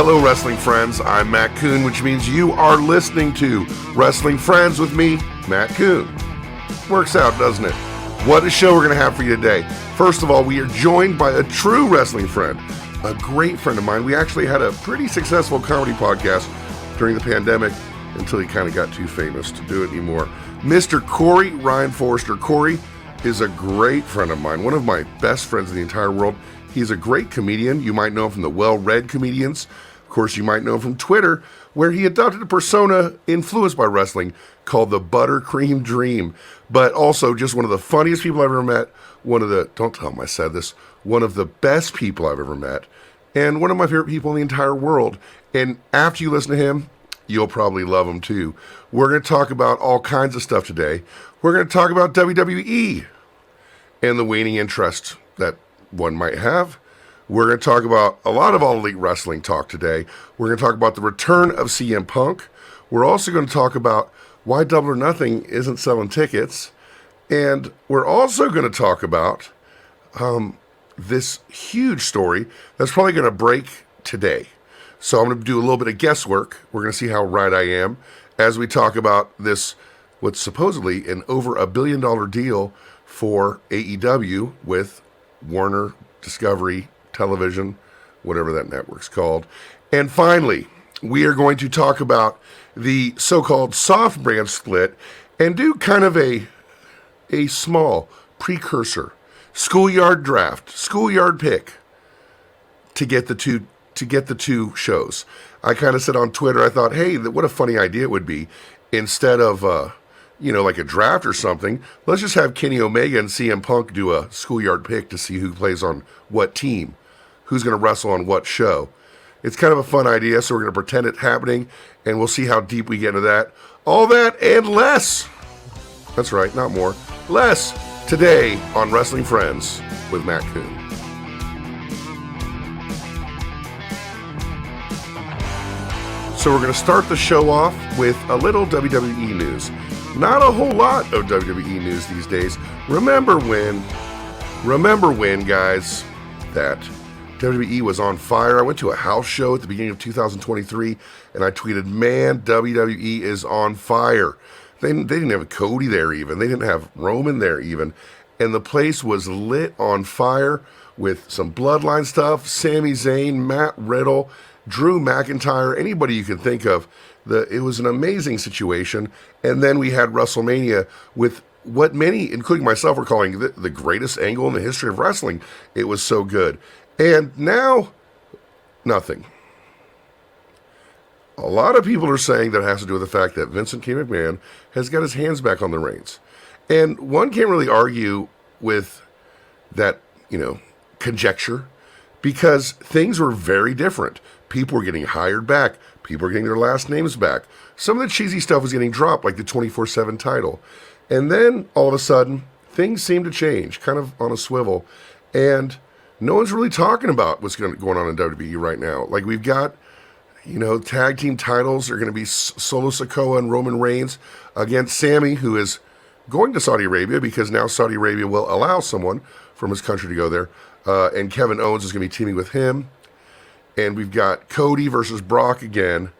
Hello, wrestling friends. I'm Matt Coon, which means you are listening to Wrestling Friends with me, Matt Coon. Works out, doesn't it? What a show we're going to have for you today. First of all, we are joined by a true wrestling friend, a great friend of mine. We actually had a pretty successful comedy podcast during the pandemic until he kind of got too famous to do it anymore. Mr. Corey Ryan Forrester. Corey is a great friend of mine, one of my best friends in the entire world. He's a great comedian. You might know him from the Well-Read Comedians. Of course, you might know him from Twitter, where he adopted a persona influenced by wrestling called the Buttercream Dream, but also just one of the funniest people I've ever met, don't tell him I said this, one of the best people I've ever met, and one of my favorite people in the entire world. And after you listen to him, you'll probably love him too. We're going to talk about all kinds of stuff today. We're going to talk about WWE and the waning interest that one might have. We're going to talk about a lot of All Elite Wrestling talk today. We're going to talk about the return of CM Punk. We're also going to talk about why Double or Nothing isn't selling tickets. And we're also going to talk about this huge story that's probably going to break today. So I'm going to do a little bit of guesswork. We're going to see how right I am as we talk about this, what's supposedly an over $1 billion deal for AEW with Warner, Discovery, Television, whatever that network's called. And finally, we are going to talk about the so-called soft brand split and do kind of a small precursor, schoolyard draft, schoolyard pick to get the two shows. I kind of said on Twitter, I thought, hey, what a funny idea it would be. Instead of, like a draft or something, let's just have Kenny Omega and CM Punk do a schoolyard pick to see who plays on what team, who's going to wrestle on what show. It's kind of a fun idea, so we're going to pretend it's happening, and we'll see how deep we get into that. All that and less. That's right, not more. Less today on Wrestling Friends with Matt Coon. So we're going to start the show off with a little WWE news. Not a whole lot of WWE news these days. Remember when, guys, that WWE was on fire? I went to a house show at the beginning of 2023, and I tweeted, man, WWE is on fire. They didn't have Cody there even. They didn't have Roman there even. And the place was lit on fire with some Bloodline stuff, Sami Zayn, Matt Riddle, Drew McIntyre, anybody you can think of. It was an amazing situation. And then we had WrestleMania with what many, including myself, were calling the greatest angle in the history of wrestling. It was so good. And now, nothing. A lot of people are saying that it has to do with the fact that Vincent K. McMahon has got his hands back on the reins. And one can't really argue with that, conjecture, because things were very different. People were getting hired back. People were getting their last names back. Some of the cheesy stuff was getting dropped, like the 24/7 title. And then, all of a sudden, things seemed to change, kind of on a swivel. And no one's really talking about what's going on in WWE right now. Like, we've got, tag team titles are going to be Solo Sikoa and Roman Reigns against Sami, who is going to Saudi Arabia because now Saudi Arabia will allow someone from his country to go there. And Kevin Owens is going to be teaming with him. And we've got Cody versus Brock again.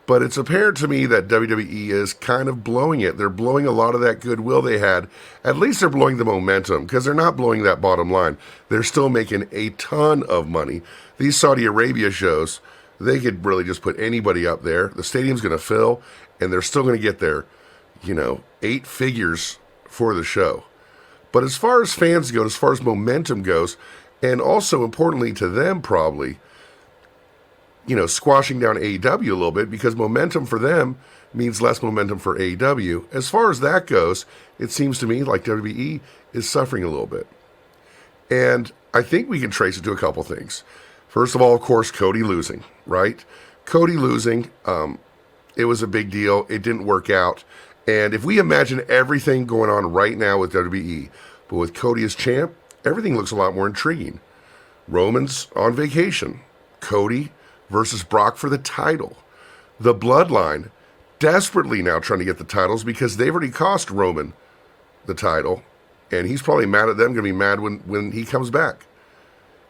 But it's apparent to me that WWE is kind of blowing it. They're blowing a lot of that goodwill they had. At least they're blowing the momentum, because they're not blowing that bottom line. They're still making a ton of money. These Saudi Arabia shows, they could really just put anybody up there. The stadium's going to fill, and they're still going to get their, 8 figures for the show. But as far as fans go, as far as momentum goes, and also importantly to them probably, squashing down AEW a little bit, because momentum for them means less momentum for AEW. As far as that goes, it seems to me like WWE is suffering a little bit. And I think we can trace it to a couple things. First of all, of course, Cody losing, right? Cody losing, it was a big deal. It didn't work out. And if we imagine everything going on right now with WWE, but with Cody as champ, everything looks a lot more intriguing. Roman's on vacation. Cody versus Brock for the title. The Bloodline desperately now trying to get the titles because they've already cost Roman the title, and he's probably mad at them, going to be mad when he comes back.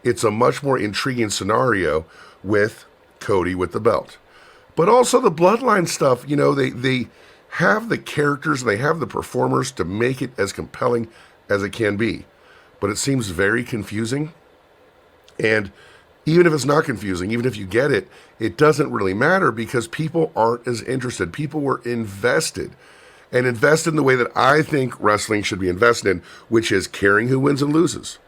It's a much more intriguing scenario with Cody with the belt. But also the bloodline stuff, they have the characters and they have the performers to make it as compelling as it can be. But it seems very confusing. And even if it's not confusing, even if you get it, it doesn't really matter because people aren't as interested. People were invested. And invested in the way that I think wrestling should be invested in, which is caring who wins and loses.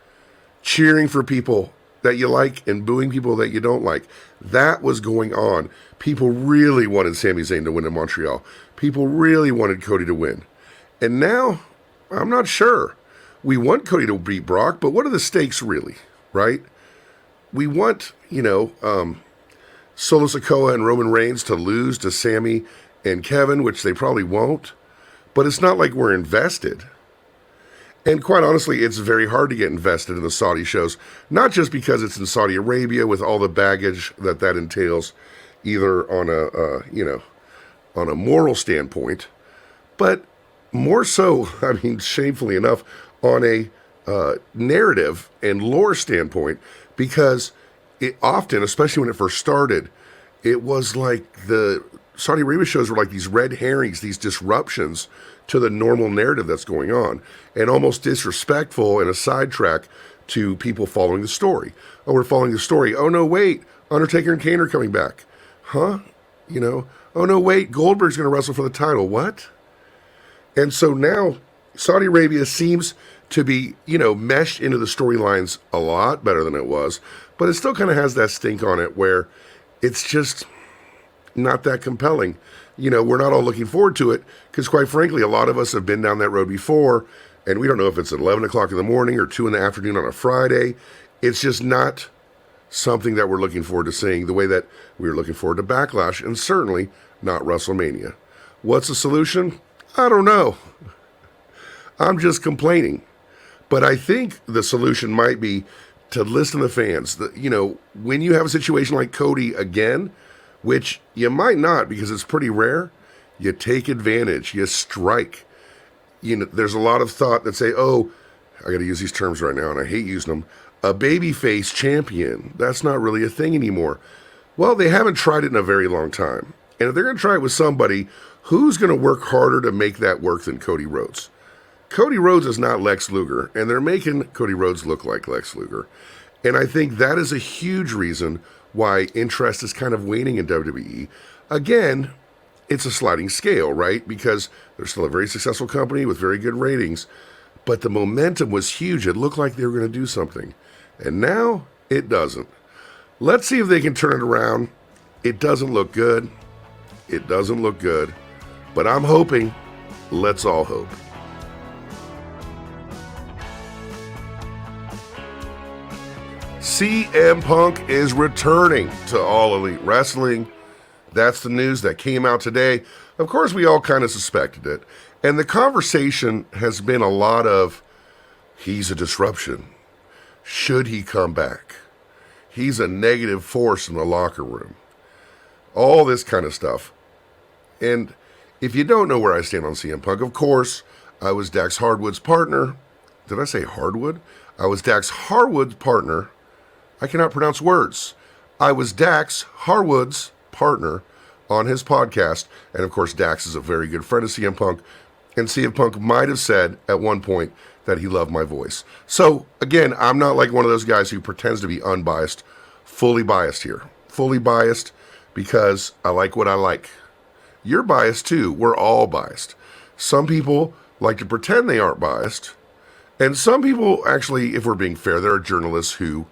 Cheering for people that you like and booing people that you don't like. That was going on. People really wanted Sami Zayn to win in Montreal. People really wanted Cody to win. And now, I'm not sure. We want Cody to beat Brock, but what are the stakes really, right? We want, Solo Sikoa and Roman Reigns to lose to Sami and Kevin, which they probably won't. But it's not like we're invested. And quite honestly, it's very hard to get invested in the Saudi shows, not just because it's in Saudi Arabia with all the baggage that entails, either on a moral standpoint, but more so, shamefully enough, on a narrative and lore standpoint, because it often, especially when it first started, it was like the Saudi Arabia shows were like these red herrings, these disruptions to the normal narrative that's going on, and almost disrespectful and a sidetrack to people following the story. Oh, we're following the story. Oh, no, wait, Undertaker and Kane are coming back. Huh? Oh, no, wait, Goldberg's going to wrestle for the title. What? And so now Saudi Arabia seems to be, meshed into the storylines a lot better than it was, but it still kind of has that stink on it where it's just not that compelling. We're not all looking forward to it because, quite frankly, a lot of us have been down that road before, and we don't know if it's at 11 o'clock in the morning or 2 in the afternoon on a Friday. It's just not something that we're looking forward to seeing the way that we were looking forward to Backlash, and certainly not WrestleMania. What's the solution? I don't know. I'm just complaining. But I think the solution might be to listen to the fans. When you have a situation like Cody again, which you might not because it's pretty rare, you take advantage, you strike. There's a lot of thought that say, oh, I got to use these terms right now, and I hate using them, a babyface champion. That's not really a thing anymore. Well, they haven't tried it in a very long time. And if they're going to try it with somebody, who's going to work harder to make that work than Cody Rhodes? Cody Rhodes is not Lex Luger, and they're making Cody Rhodes look like Lex Luger. And I think that is a huge reason why interest is kind of waning in WWE. Again, it's a sliding scale, right? Because they're still a very successful company with very good ratings, but the momentum was huge. It looked like they were going to do something. And now it doesn't. Let's see if they can turn it around. It doesn't look good. It doesn't look good. But I'm hoping. Let's all hope. CM Punk is returning to All Elite Wrestling. That's the news that came out today. Of course, we all kind of suspected it. And the conversation has been a lot of, he's a disruption. Should he come back? He's a negative force in the locker room. All this kind of stuff. And if you don't know where I stand on CM Punk, of course, I was Dax Harwood's partner. Did I say Hardwood? I was Dax Harwood's partner. I cannot pronounce words. I was Dax Harwood's partner on his podcast. And of course, Dax is a very good friend of CM Punk. And CM Punk might have said at one point that he loved my voice. So again, I'm not like one of those guys who pretends to be unbiased. Fully biased here. Fully biased because I like what I like. You're biased too. We're all biased. Some people like to pretend they aren't biased. And some people actually, if we're being fair, there are journalists who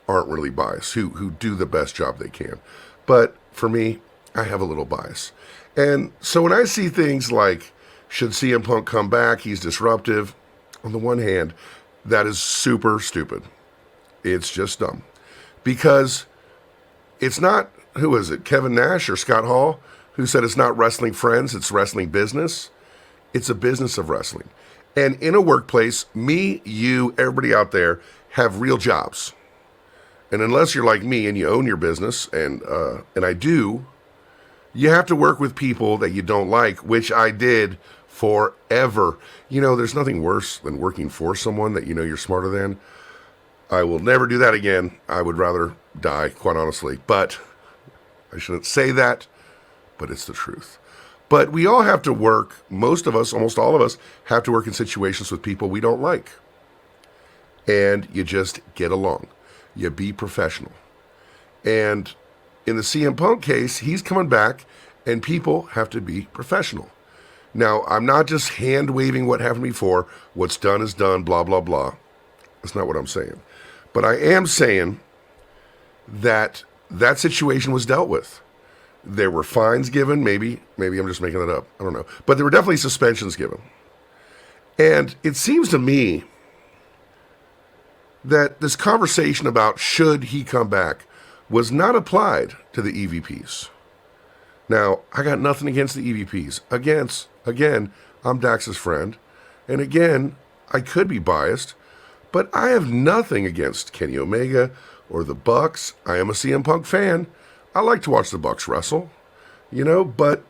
aren't really biased, who do the best job they can. But for me, I have a little bias. And so when I see things like, should CM Punk come back? He's disruptive. On the one hand, that is super stupid. It's just dumb. Because it's not, who is it, Kevin Nash or Scott Hall, who said it's not wrestling friends, it's wrestling business. It's a business of wrestling. And in a workplace, me, you, everybody out there have real jobs. And unless you're like me and you own your business, and I do, you have to work with people that you don't like, which I did forever. There's nothing worse than working for someone that you know you're smarter than. I will never do that again. I would rather die, quite honestly. But I shouldn't say that, but it's the truth. But we all have to work, most of us, almost all of us, have to work in situations with people we don't like. And you just get along. You be professional. And in the CM Punk case, he's coming back, and people have to be professional. Now, I'm not just hand-waving what happened before. What's done is done, blah, blah, blah. That's not what I'm saying. But I am saying that that situation was dealt with. There were fines given, maybe I'm just making that up, I don't know. But there were definitely suspensions given. And it seems to me that this conversation about should he come back was not applied to the EVPs. Now, I got nothing against the EVPs. Again, I'm Dax's friend. And again, I could be biased, but I have nothing against Kenny Omega or the Bucks. I am a CM Punk fan. I like to watch the Bucks wrestle, but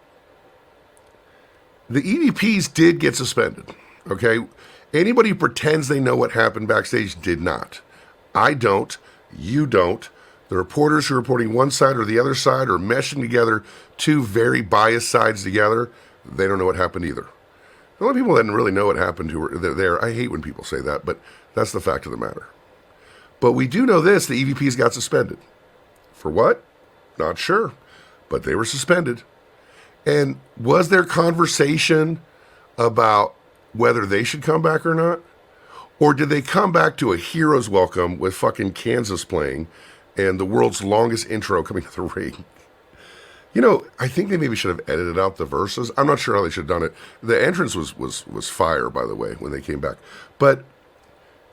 the EVPs did get suspended, okay? Anybody who pretends they know what happened backstage did not. I don't. You don't. The reporters who are reporting one side or the other side are meshing together two very biased sides together. They don't know what happened either. A lot of people didn't really know what happened who were there. I hate when people say that, but that's the fact of the matter. But we do know this, the EVPs got suspended. For what? Not sure. But they were suspended. And was there conversation about whether they should come back or not? Or did they come back to a hero's welcome with fucking Kansas playing and the world's longest intro coming to the ring? I think they maybe should have edited out the verses. I'm not sure how they should have done it. The entrance was fire, by the way, when they came back. But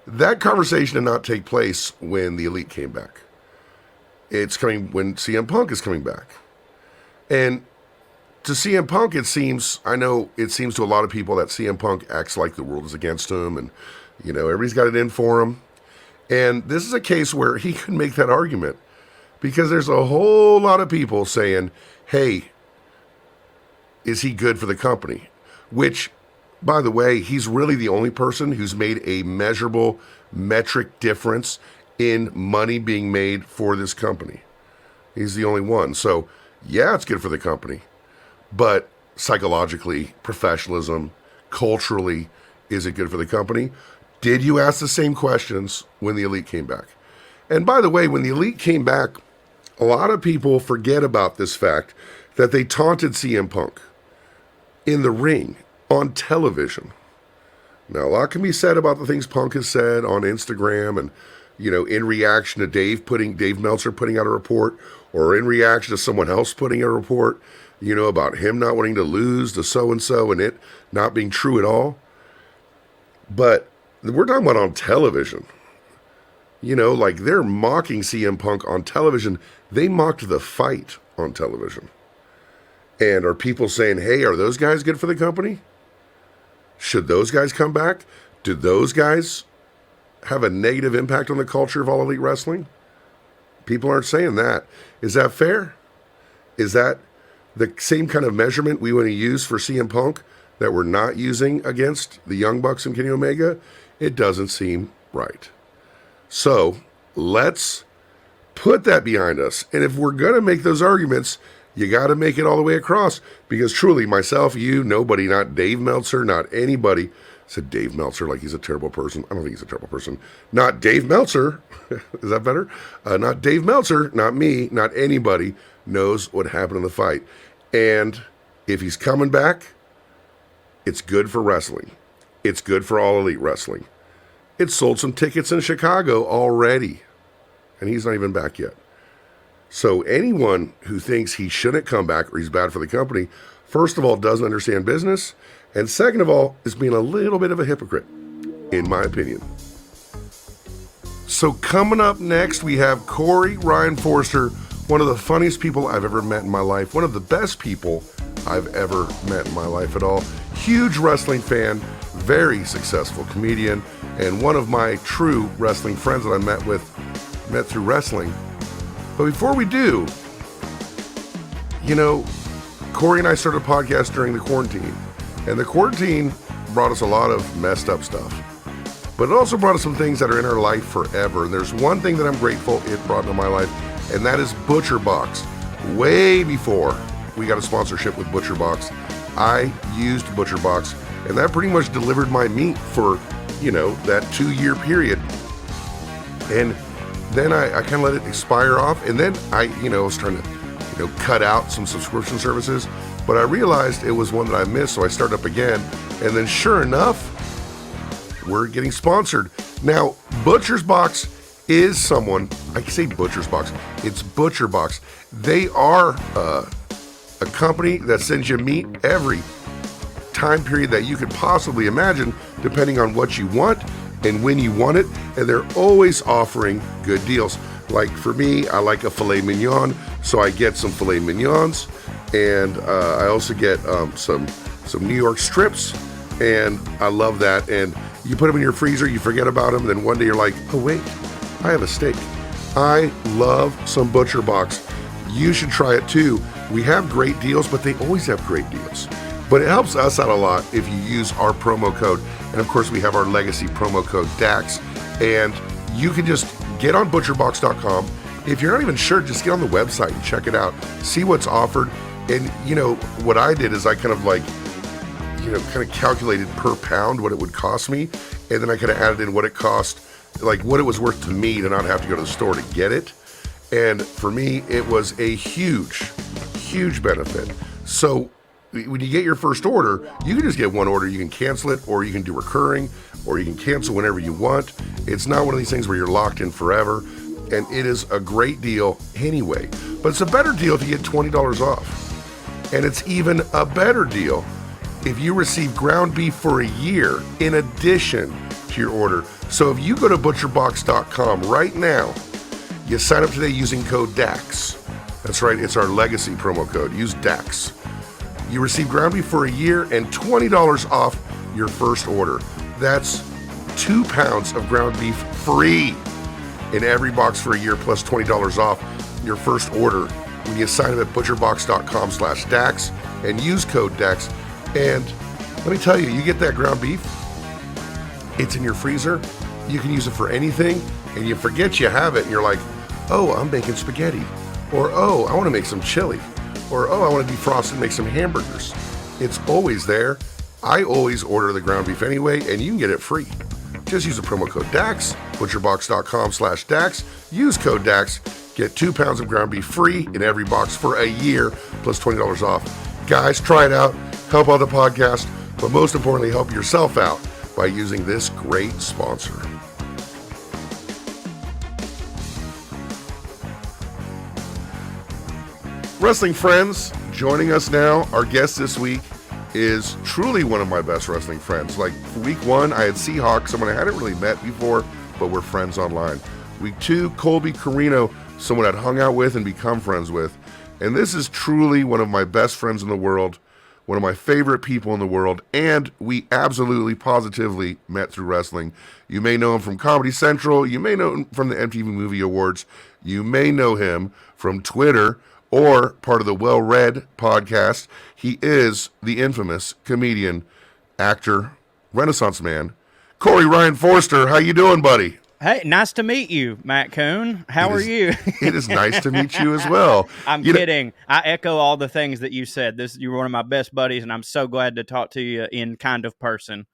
that conversation did not take place when the Elite came back. It's coming when CM Punk is coming back. And to CM Punk, I know it seems to a lot of people that CM Punk acts like the world is against him and, everybody's got it in for him. And this is a case where he could make that argument because there's a whole lot of people saying, hey, is he good for the company? Which, by the way, he's really the only person who's made a measurable metric difference in money being made for this company. He's the only one. So, yeah, it's good for the company. But psychologically, professionalism, culturally, is it good for the company? Did you ask the same questions when the Elite came back? And by the way, when the Elite came back, a lot of people forget about this fact that they taunted CM Punk in the ring, on television. Now, a lot can be said about the things Punk has said on Instagram and, in reaction to Dave Meltzer putting out a report, or in reaction to someone else putting a report, about him not wanting to lose to so-and-so and it not being true at all. But we're talking about on television. They're mocking CM Punk on television. They mocked the Fight on television. And are people saying, hey, are those guys good for the company? Should those guys come back? Do those guys have a negative impact on the culture of All Elite Wrestling? People aren't saying that. Is that fair? Is that the same kind of measurement we want to use for CM Punk that we're not using against the Young Bucks and Kenny Omega? It doesn't seem right. So let's put that behind us. And if we're going to make those arguments, you got to make it all the way across. Because truly, myself, you, nobody, not Dave Meltzer, not anybody, said Dave Meltzer like he's a terrible person. I don't think he's a terrible person. Not Dave Meltzer. Is that better? Not Dave Meltzer, not me, not anybody knows what happened in the Fight. And if he's coming back, it's good for wrestling. It's good for All Elite Wrestling. It sold some tickets in Chicago already. And he's not even back yet. So anyone who thinks he shouldn't come back or he's bad for the company, first of all, doesn't understand business. And second of all, is being a little bit of a hypocrite, in my opinion. So coming up next, we have Corey Ryan Forrester, one of the funniest people I've ever met in my life. One of the best people I've ever met in my life at all. Huge wrestling fan, very successful comedian, and one of my true wrestling friends that I met through wrestling. But before we do, Corey and I started a podcast during the quarantine. And the quarantine brought us a lot of messed up stuff. But it also brought us some things that are in our life forever. And there's one thing that I'm grateful it brought into my life, and that is ButcherBox. way before we got a sponsorship with ButcherBox, I used ButcherBox, and that pretty much delivered my meat for, that 2-year period. And then I kind of let it expire off, and then I was trying to, cut out some subscription services, but I realized it was one that I missed, so I started up again, and then sure enough, we're getting sponsored. Now, Butcher's Box is someone, I can say Butcher's Box, it's ButcherBox. They are a company that sends you meat every time period that you could possibly imagine, depending on what you want and when you want it, and they're always offering good deals. Like for me, I like a filet mignon, so I get some filet mignons, and I also get some New York strips, and I love that. And you put them in your freezer, you forget about them, then one day you're like, oh wait, I have a steak. I love some ButcherBox. You should try it too. We have great deals, but they always have great deals. But it helps us out a lot if you use our promo code. And of course, we have our legacy promo code DAX. And you can just get on butcherbox.com. If you're not even sure, just get on the website and check it out. See what's offered. And, what I did is I kind of calculated per pound what it would cost me. And then I kind of added in what it cost, like what it was worth to me to not have to go to the store to get it. And for me, it was a huge, huge benefit. So when you get your first order, you can just get one order. You can cancel it, or you can do recurring, or you can cancel whenever you want. It's not one of these things where you're locked in forever. And it is a great deal anyway. But it's a better deal if you get $20 off. And it's even a better deal if you receive ground beef for a year in addition to your order. So if you go to butcherbox.com right now, you sign up today using code DAX. That's right, it's our legacy promo code. Use DAX. You receive ground beef for a year and $20 off your first order. That's 2 pounds of ground beef free in every box for a year, plus $20 off your first order when you sign up at butcherbox.com/DAX and use code DAX. And let me tell you, you get that ground beef, it's in your freezer, you can use it for anything, and you forget you have it, and you're like, oh, I'm making spaghetti, or oh, I want to make some chili, or oh, I want to defrost and make some hamburgers. It's always there. I always order the ground beef anyway, and you can get it free. Just use the promo code DAX, butcherbox.com/DAX, use code DAX, get 2 pounds of ground beef free in every box for a year, plus $20 off. Guys, try it out, help out the podcast, but most importantly, help yourself out by using this great sponsor. Wrestling friends, joining us now, our guest this week is truly one of my best wrestling friends. Like for week 1, I had Seahawk, someone I hadn't really met before, but we're friends online. Week 2, Colby Carino, someone I'd hung out with and become friends with. And this is truly one of my best friends in the world, one of my favorite people in the world, and we absolutely, positively met through wrestling. You may know him from Comedy Central, you may know him from the MTV Movie Awards, you may know him from Twitter, or part of the Well Read podcast. He is the infamous comedian, actor, Renaissance man, Corey Ryan Forrester. How you doing, buddy? Hey, nice to meet you, Matt Coon. How are you? It is nice to meet you as well. I'm kidding. I echo all the things that you said. You're one of my best buddies, and I'm so glad to talk to you in kind of person.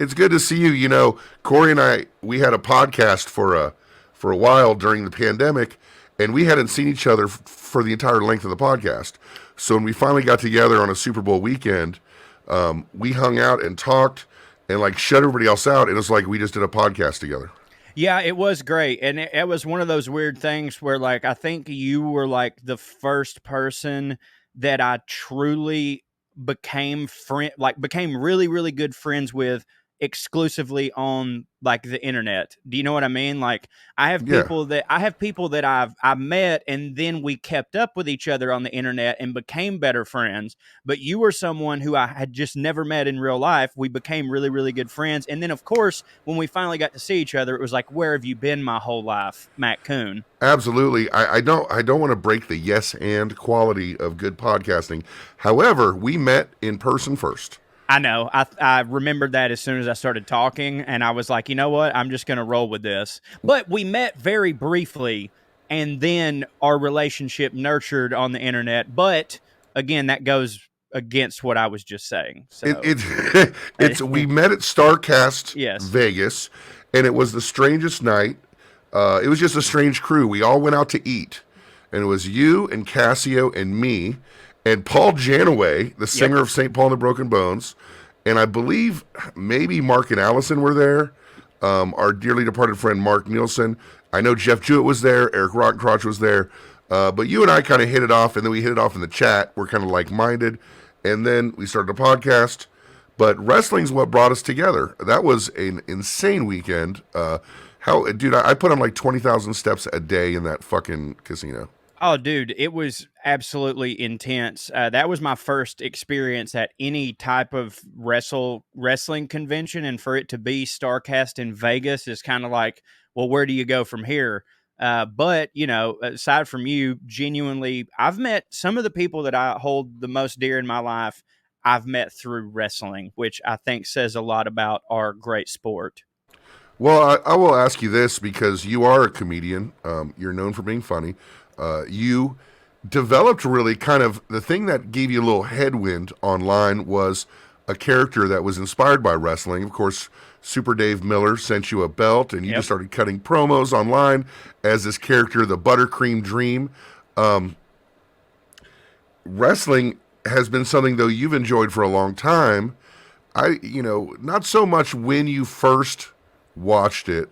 It's good to see you. Corey and I, we had a podcast for a while during the pandemic, and we hadn't seen each other for the entire length of the podcast. So when we finally got together on a Super Bowl weekend, we hung out and talked and shut everybody else out. It was like we just did a podcast together. Yeah, it was great. And it was one of those weird things where I think you were the first person that I truly became really, really good friends with exclusively on the internet. Do you know what I mean? I have people that I've met, and then we kept up with each other on the internet and became better friends. But you were someone who I had just never met in real life. We became really, really good friends. And then of course, when we finally got to see each other, it was where have you been my whole life, Matt Coon? Absolutely. I don't want to break the yes and quality of good podcasting. However, we met in person first. I know. I remembered that as soon as I started talking, and I was like, you know what? I'm just going to roll with this. But we met very briefly, and then our relationship nurtured on the internet. But again, that goes against what I was just saying. So It's we met at Starcast yes. Vegas, and it was the strangest night. It was just a strange crew. We all went out to eat, and it was you and Cassio and me, and Paul Janaway, the singer of St. Paul and the Broken Bones, and I believe maybe Mark and Allison were there. Our dearly departed friend Mark Nielsen. I know Jeff Jewett was there. Eric Rottencrotch was there. But you and I kind of hit it off, and then we hit it off in the chat. We're kind of like-minded. And then we started a podcast. But wrestling's what brought us together. That was an insane weekend. Dude, I put on like 20,000 steps a day in that fucking casino. Oh, dude, it was absolutely intense. That was my first experience at any type of wrestling convention, and for it to be Starcast in Vegas is kind of like, well, where do you go from here? But, you know, aside from you, genuinely, I've met some of the people that I hold the most dear in my life. I've met through wrestling, which I think says a lot about our great sport. Well, I will ask you this because you are a comedian. You're known for being funny. You developed really kind of the thing that gave you a little headwind online was a character that was inspired by wrestling. Of course, Super Dave Miller sent you a belt, and you just started cutting promos online as this character, the Buttercream Dream. Wrestling has been something, though, you've enjoyed for a long time. Not so much when you first watched it,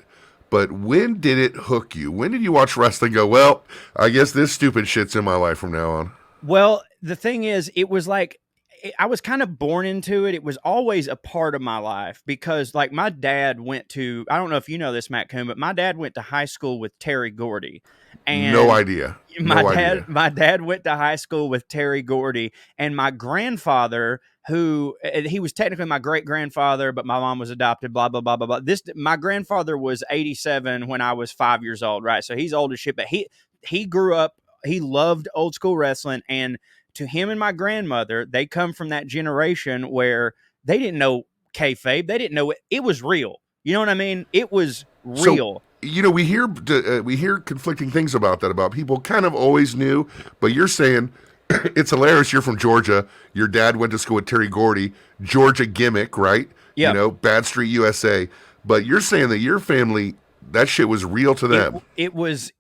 but when did it hook you? When did you watch wrestling go, well, I guess this stupid shit's in my life from now on? Well, the thing is, it was like, I was kind of born into it. It was always a part of my life because, like, my dad went to, I don't know if you know this, Matt Coon, but my dad went to high school with Terry Gordy. And no idea. My dad went to high school with Terry Gordy, and my grandfather, who he was technically my great grandfather, but my mom was adopted, blah, blah, blah, blah, blah. My grandfather was 87 when I was 5 years old, right? So he's old as shit, but he grew up, he loved old school wrestling. And to him and my grandmother, they come from that generation where they didn't know kayfabe. They didn't know it was real. You know what I mean? It was real. So, we hear conflicting things about that, about people kind of always knew, but you're saying it's hilarious. You're from Georgia. Your dad went to school with Terry Gordy, Georgia gimmick, right? Yeah. Bad Street, USA. But you're saying that your family, that shit was real to them. It was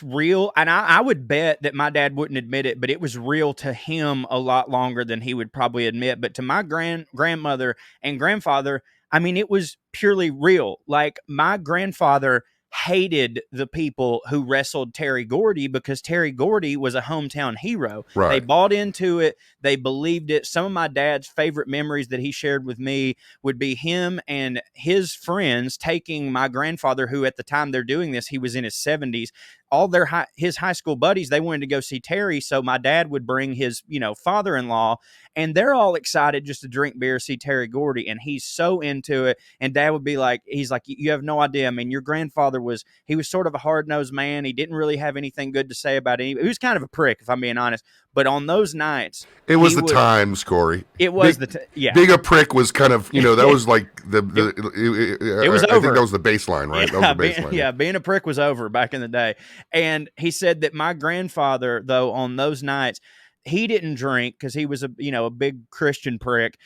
real. And I would bet that my dad wouldn't admit it, but it was real to him a lot longer than he would probably admit. But to my grandmother and grandfather, I mean, it was purely real. Like, my grandfather hated the people who wrestled Terry Gordy because Terry Gordy was a hometown hero. Right. They bought into it. They believed it. Some of my dad's favorite memories that he shared with me would be him and his friends taking my grandfather, who at the time they're doing this, he was in his 70s, all his high school buddies, they wanted to go see Terry. So my dad would bring his, father-in-law, and they're all excited just to drink beer, see Terry Gordy. And he's so into it. And dad would be like, he's like, you have no idea. I mean, your grandfather was sort of a hard-nosed man. He didn't really have anything good to say about it. He was kind of a prick, if I'm being honest. But on those nights, it was the times, Corey. It was being a prick was kind of, that was like it was over. I think that was the baseline, right? Yeah, that was the baseline. Being a prick was over back in the day. And he said that my grandfather, though, on those nights, he didn't drink because he was a big Christian prick,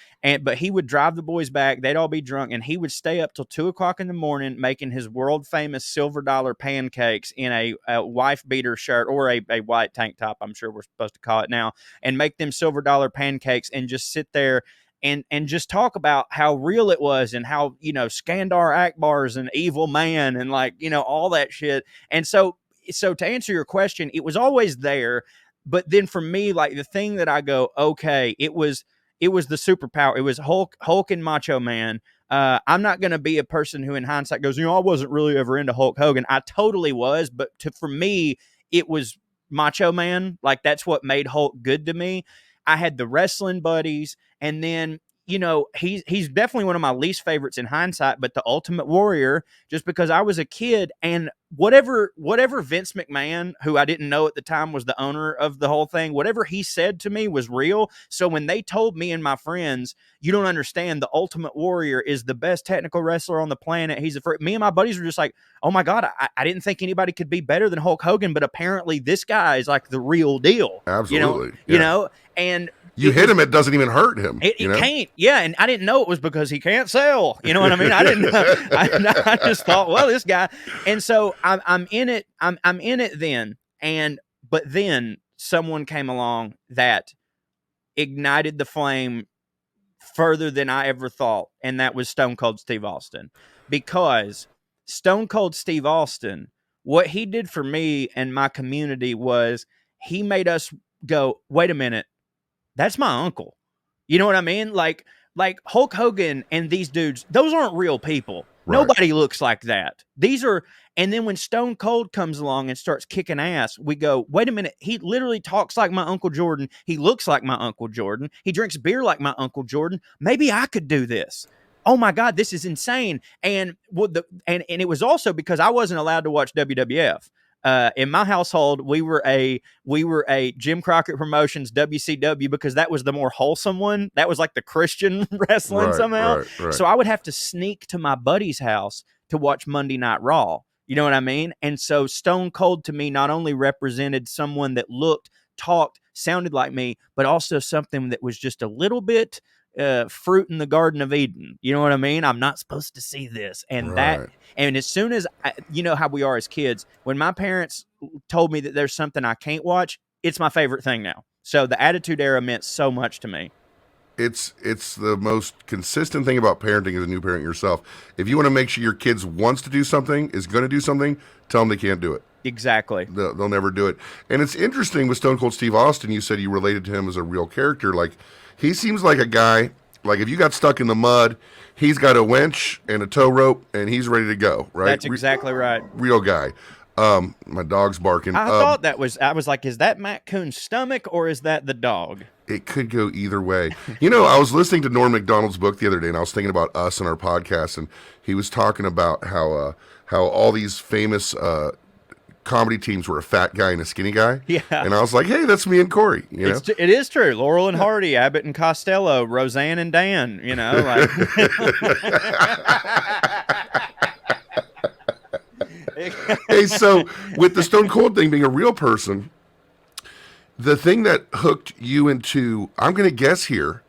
but he would drive the boys back. They'd all be drunk, and he would stay up till 2:00 in the morning making his world famous silver dollar pancakes in a wife beater shirt, or a white tank top, I'm sure we're supposed to call it now, and make them silver dollar pancakes and just sit there and just talk about how real it was, and how, Skandar Akbar's an evil man, and all that shit. And so to answer your question, it was always there. But then for me, like, the thing that I go, okay, it was the superpower. It was Hulk and Macho Man. I'm not going to be a person who in hindsight goes, I wasn't really ever into Hulk Hogan. I totally was. But for me, it was Macho Man. Like, that's what made Hulk good to me. I had the wrestling buddies. And then, you know, he's definitely one of my least favorites in hindsight, but the Ultimate Warrior, just because I was a kid, and whatever Vince McMahon, who I didn't know at the time was the owner of the whole thing, whatever he said to me was real. So when they told me and my friends, you don't understand, the Ultimate Warrior is the best technical wrestler on the planet, me and my buddies were just like, oh my God, I didn't think anybody could be better than Hulk Hogan, but apparently this guy is like the real deal. Absolutely. You know, and you hit him, it doesn't even hurt him. It can't. Yeah, and I didn't know it was because he can't sell. You know what I mean? I didn't know. I just thought, well, this guy. And so I'm in it. I'm in it then. But then someone came along that ignited the flame further than I ever thought, and that was Stone Cold Steve Austin. Because Stone Cold Steve Austin, what he did for me and my community was he made us go, wait a minute. That's my uncle. You know what I mean? Like Hulk Hogan and these dudes, those aren't real people. Right. Nobody looks like that. And then when Stone Cold comes along and starts kicking ass, we go, wait a minute. He literally talks like my Uncle Jordan. He looks like my Uncle Jordan. He drinks beer like my Uncle Jordan. Maybe I could do this. Oh my God, this is insane. And it was also because I wasn't allowed to watch WWF. In my household, we were a Jim Crockett Promotions WCW because that was the more wholesome one. That was like the Christian wrestling somehow. Right. So I would have to sneak to my buddy's house to watch Monday Night Raw. You know what I mean? And so Stone Cold to me not only represented someone that looked, talked, sounded like me, but also something that was just a little bit fruit in the Garden of Eden. You know what I mean? I'm not supposed to see this. And and as soon as, you know how we are as kids, when my parents told me that there's something I can't watch, it's my favorite thing now. So the Attitude Era meant so much to me. It's the most consistent thing about parenting as a new parent yourself. If you want to make sure your kids wants to do something, is going to do something, tell them they can't do it. Exactly. They'll never do it. And it's interesting with Stone Cold Steve Austin, you said you related to him as a real character. Like, he seems like a guy, like if you got stuck in the mud, he's got a winch and a tow rope and he's ready to go, right? That's exactly right. Real guy. My dog's barking. I thought I was like, is that Matt Coon's stomach or is that the dog? It could go either way. You know, I was listening to Norm Macdonald's book the other day and I was thinking about us and our podcast, and he was talking about how all these famous comedy teams were a fat guy and a skinny guy. Yeah. And I was like, hey, that's me and Corey. You know? It is true. Laurel and Hardy, Abbott and Costello, Roseanne and Dan, you know. Like. Hey, so with the Stone Cold thing being a real person, the thing that hooked you into, I'm going to guess here,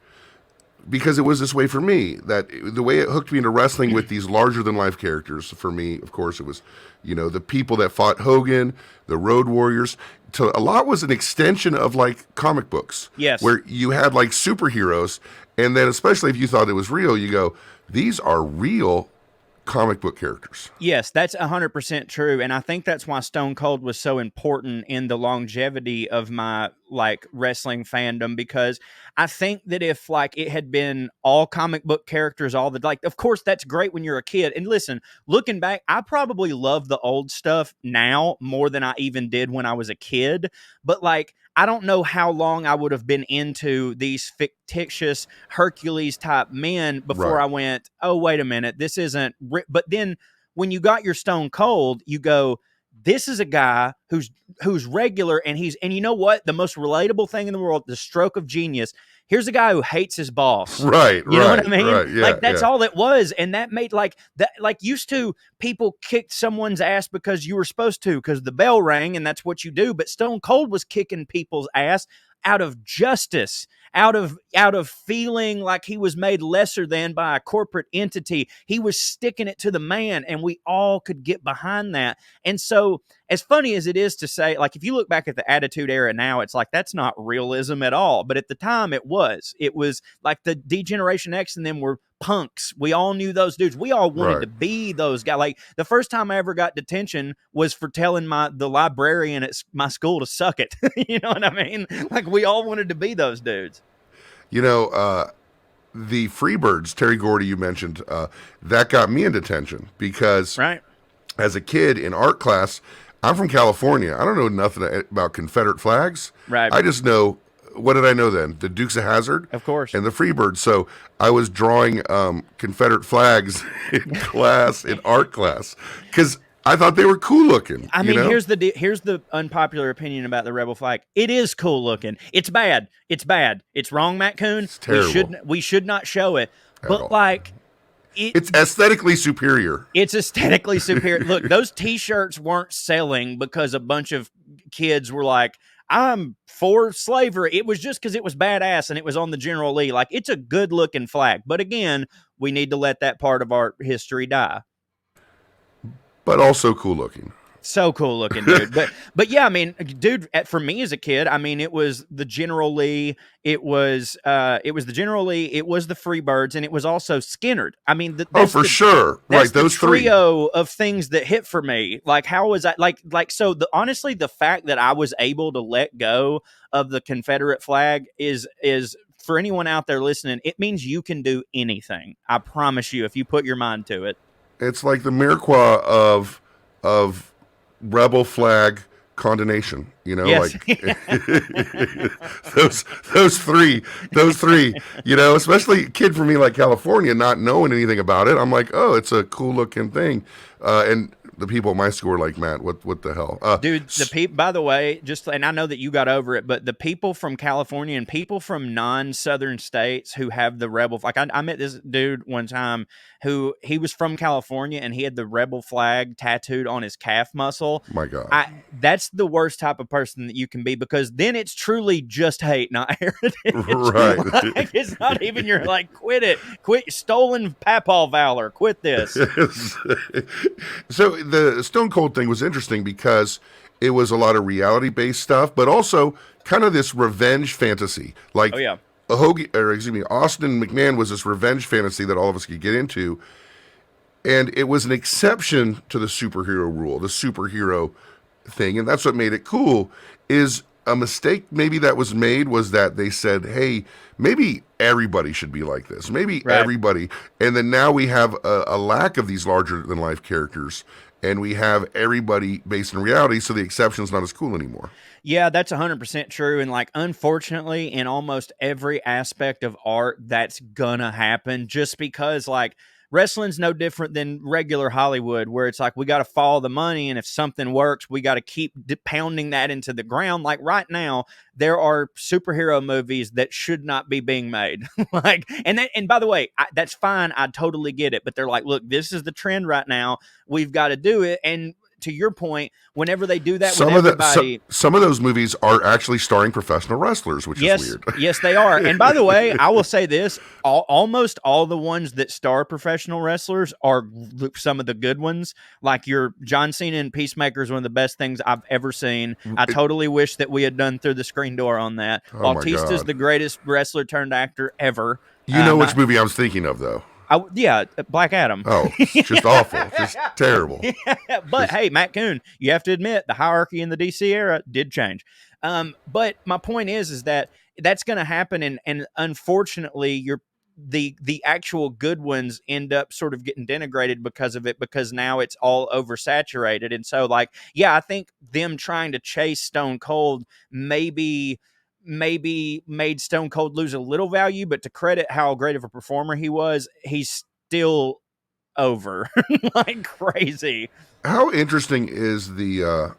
because it was this way for me, that the way it hooked me into wrestling with these larger than life characters, for me, of course, it was, you know, the people that fought Hogan, the Road Warriors. A lot was an extension of like comic books. Yes. Where you had like superheroes, and then especially if you thought it was real, you go, these are real comic book characters. Yes, that's 100% true. And I think that's why Stone Cold was so important in the longevity of my like wrestling fandom, because I think that if like it had been all comic book characters, of course that's great when you're a kid. And listen, looking back, I probably love the old stuff now more than I even did when I was a kid. But like, I don't know how long I would have been into these fictitious Hercules type men before I went, oh, wait a minute, this isn't. But then when you got your Stone Cold, you go, this is a guy who's regular, and you know what? The most relatable thing in the world, the stroke of genius. Here's a guy who hates his boss. Right. You know what I mean? Right, yeah, like that's all it was. And that made used to people kicked someone's ass because you were supposed to, because the bell rang and that's what you do. But Stone Cold was kicking people's ass out of justice, out of feeling like he was made lesser than by a corporate entity. He was sticking it to the man, and we all could get behind that. And so, as funny as it is to say, like, if you look back at the Attitude Era now, it's like, that's not realism at all. But at the time, it was like the D-Generation X and them were punks. We all knew those dudes. We all wanted to be those guys. Like, the first time I ever got detention was for telling the librarian at my school to suck it. You know what I mean? Like, we all wanted to be those dudes. You know, the Freebirds, Terry Gordy, you mentioned, that got me in detention because as a kid in art class, I'm from California. I don't know nothing about Confederate flags. Right. I just know what did I know then? The Dukes of Hazzard, Of course. and the Freebirds. So I was drawing Confederate flags in art class, because I thought they were cool looking. I mean, here's the unpopular opinion about the rebel flag. It is cool looking. It's bad. It's bad. It's wrong, Matt Coon. It's terrible. We should not show it. But all. like, it's aesthetically superior. It's aesthetically superior. Look, those T-shirts weren't selling because a bunch of kids were like, "I'm for slavery." It was just because it was badass and it was on the General Lee. Like, it's a good looking flag. But again, we need to let that part of our history die. But also cool looking. So cool looking, dude. But yeah, I mean, dude, for me as a kid, I mean, it was the General Lee, it was the General Lee, it was the Freebirds, and it was also Skinnerd. I mean, sure, right? Those trio of things that hit for me. Like, how was that? Like so. Honestly, the fact that I was able to let go of the Confederate flag is for anyone out there listening, it means you can do anything. I promise you, if you put your mind to it. It's like the Mirepoix of rebel flag condemnation, Yes. like those three, especially a kid from me like California, not knowing anything about it. I'm like, oh, it's a cool looking thing. And the people at my school were like, Matt, what the hell? Dude, the people, by the way, and I know that you got over it, but the people from California and people from non-Southern states who have the rebel, like I met this dude one time who he was from California and he had the rebel flag tattooed on his calf muscle. My God. That's the worst type of person that you can be, because then it's truly just hate, not heritage. Right. Like, it's not even, you're like, quit stolen papal valor, quit this. So the Stone Cold thing was interesting because it was a lot of reality-based stuff, but also kind of this revenge fantasy. Like, oh yeah, Austin McMahon was this revenge fantasy that all of us could get into, and it was an exception to the superhero rule, the superhero thing, and that's what made it cool. Is a mistake maybe that was made was that they said, hey, maybe everybody should be like this. Maybe everybody. And then now we have a lack of these larger-than-life characters, and we have everybody based in reality, so the exception is not as cool anymore. Yeah, that's 100% true. And like, unfortunately, in almost every aspect of art, that's gonna happen, just because like wrestling's no different than regular Hollywood, where it's like, we got to follow the money. And if something works, we got to keep pounding that into the ground. Like right now, there are superhero movies that should not be being made. And by the way, that's fine. I totally get it. But they're like, look, this is the trend right now. We've got to do it. And to your point, whenever they do that some of those movies are actually starring professional wrestlers, which is weird. Yes, they are. And by the way, I will say this, almost all the ones that star professional wrestlers are some of the good ones. Like your John Cena and Peacemaker is one of the best things I've ever seen. I totally wish that we had done Through the Screen Door on that. Bautista's the greatest wrestler turned actor ever. You know which movie I was thinking of, though. Black Adam. Oh, it's just awful. Just terrible. Yeah, but hey, Matt Coon, you have to admit the hierarchy in the DC era did change. But my point is that that's going to happen, and unfortunately, the actual good ones end up sort of getting denigrated because of it, because now it's all oversaturated. And so, like, yeah, I think them trying to chase Stone Cold maybe made Stone Cold lose a little value, but to credit how great of a performer he was, he's still over like crazy. How interesting is the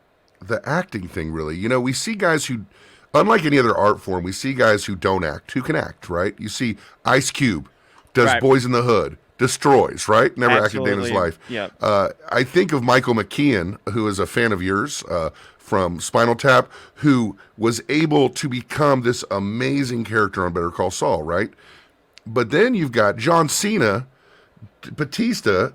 acting thing, really? You know, we see guys who, unlike any other art form, we see guys who don't act, who can act, right? You see Ice Cube does Boys in the Hood, destroys, right? Never acted a day in his life. Yep. I think of Michael McKean, who is a fan of yours, from Spinal Tap, who was able to become this amazing character on Better Call Saul, right? But then you've got John Cena, Batista.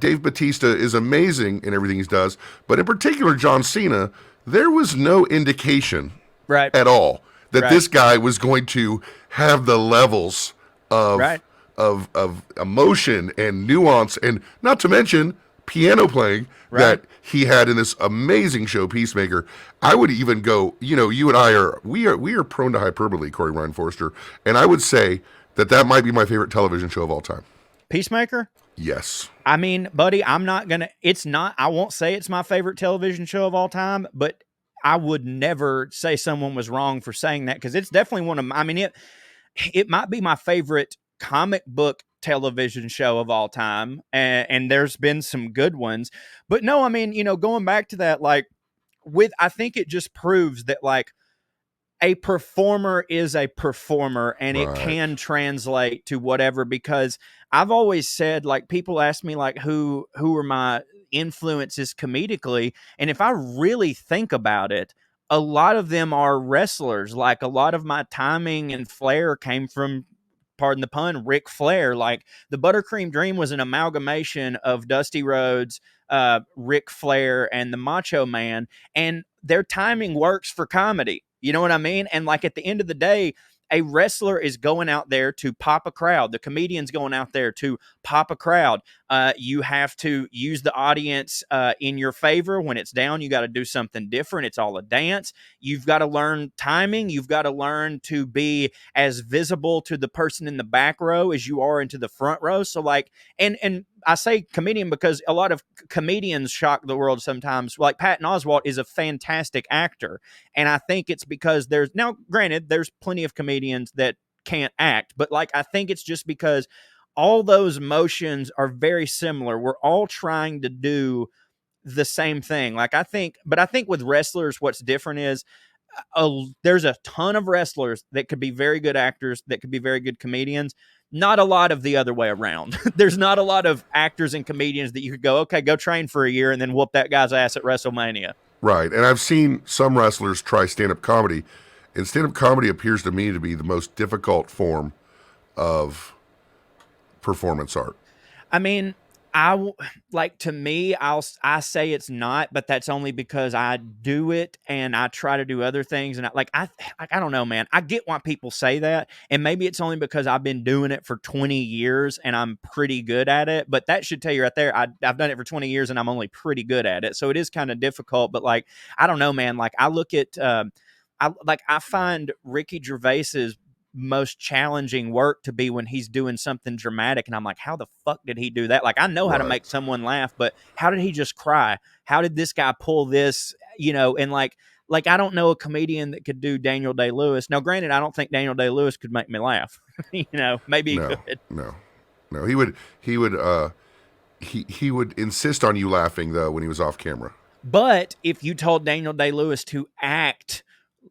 Dave Batista is amazing in everything he does, but in particular John Cena, there was no indication at all that this guy was going to have the levels of emotion and nuance, and not to mention piano playing that he had in this amazing show Peacemaker. I would even go, you and I are prone to hyperbole, Corey Ryan Forrester, and I would say that might be my favorite television show of all time. Peacemaker? Yes. I mean, buddy, I won't say it's my favorite television show of all time, but I would never say someone was wrong for saying that, because it's definitely one of my, I mean, it might be my favorite comic book television show of all time, and there's been some good ones. But no, I mean, going back to that, like, I think it just proves that, like, a performer is a performer, and it Right. can translate to whatever. Because I've always said, like, people ask me, like, who are my influences comedically, and if I really think about it, a lot of them are wrestlers. Like, a lot of my timing and flair came from, pardon the pun, Ric Flair. Like, the Buttercream Dream was an amalgamation of Dusty Rhodes, Ric Flair, and the Macho Man, and their timing works for comedy. You know what I mean? And, like, at the end of the day, a wrestler is going out there to pop a crowd. The comedian's going out there to pop a crowd. You have to use the audience in your favor. When it's down, you got to do something different. It's all a dance. You've got to learn timing. You've got to learn to be as visible to the person in the back row as you are into the front row. So, like, and I say comedian because a lot of comedians shock the world sometimes. Like, Patton Oswalt is a fantastic actor, and I think it's because now, granted, there's plenty of comedians that can't act, but, like, I think it's just because all those motions are very similar. We're all trying to do the same thing. Like, I think with wrestlers, what's different is there's a ton of wrestlers that could be very good actors, that could be very good comedians. Not a lot of the other way around. There's not a lot of actors and comedians that you could go, okay, go train for a year and then whoop that guy's ass at WrestleMania. Right. And I've seen some wrestlers try stand-up comedy, and stand-up comedy appears to me to be the most difficult form of performance art. I mean, to me, I say it's not, but that's only because I do it and I try to do other things. And I don't know, man. I get why people say that. And maybe it's only because I've been doing it for 20 years and I'm pretty good at it. But that should tell you right there, I've done it for 20 years and I'm only pretty good at it. So it is kind of difficult. But, like, I don't know, man. Like, I look at, I find Ricky Gervais's most challenging work to be when he's doing something dramatic, and I'm like, how the fuck did he do that? Like, I know how to make someone laugh, but how did he just cry? How did this guy pull this? And like I don't know a comedian that could do Daniel Day-Lewis. Now, granted, I don't think Daniel Day-Lewis could make me laugh. Maybe he could. No. He would insist on you laughing, though, when he was off camera. But if you told Daniel Day-Lewis to act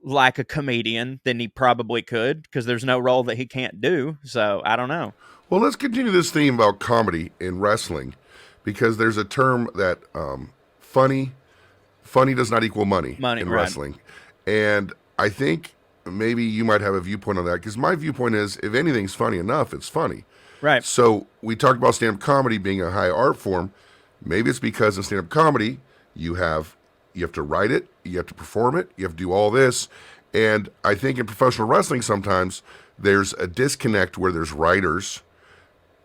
like a comedian, then he probably could, because there's no role that he can't do. So I don't know. Well, let's continue this theme about comedy in wrestling, because there's a term that funny does not equal money in wrestling. And I think maybe you might have a viewpoint on that, because my viewpoint is, if anything's funny enough, it's funny. Right. So we talked about stand-up comedy being a high art form. Maybe it's because in stand-up comedy, you have to write it, you have to perform it, you have to do all this. And I think in professional wrestling sometimes there's a disconnect where there's writers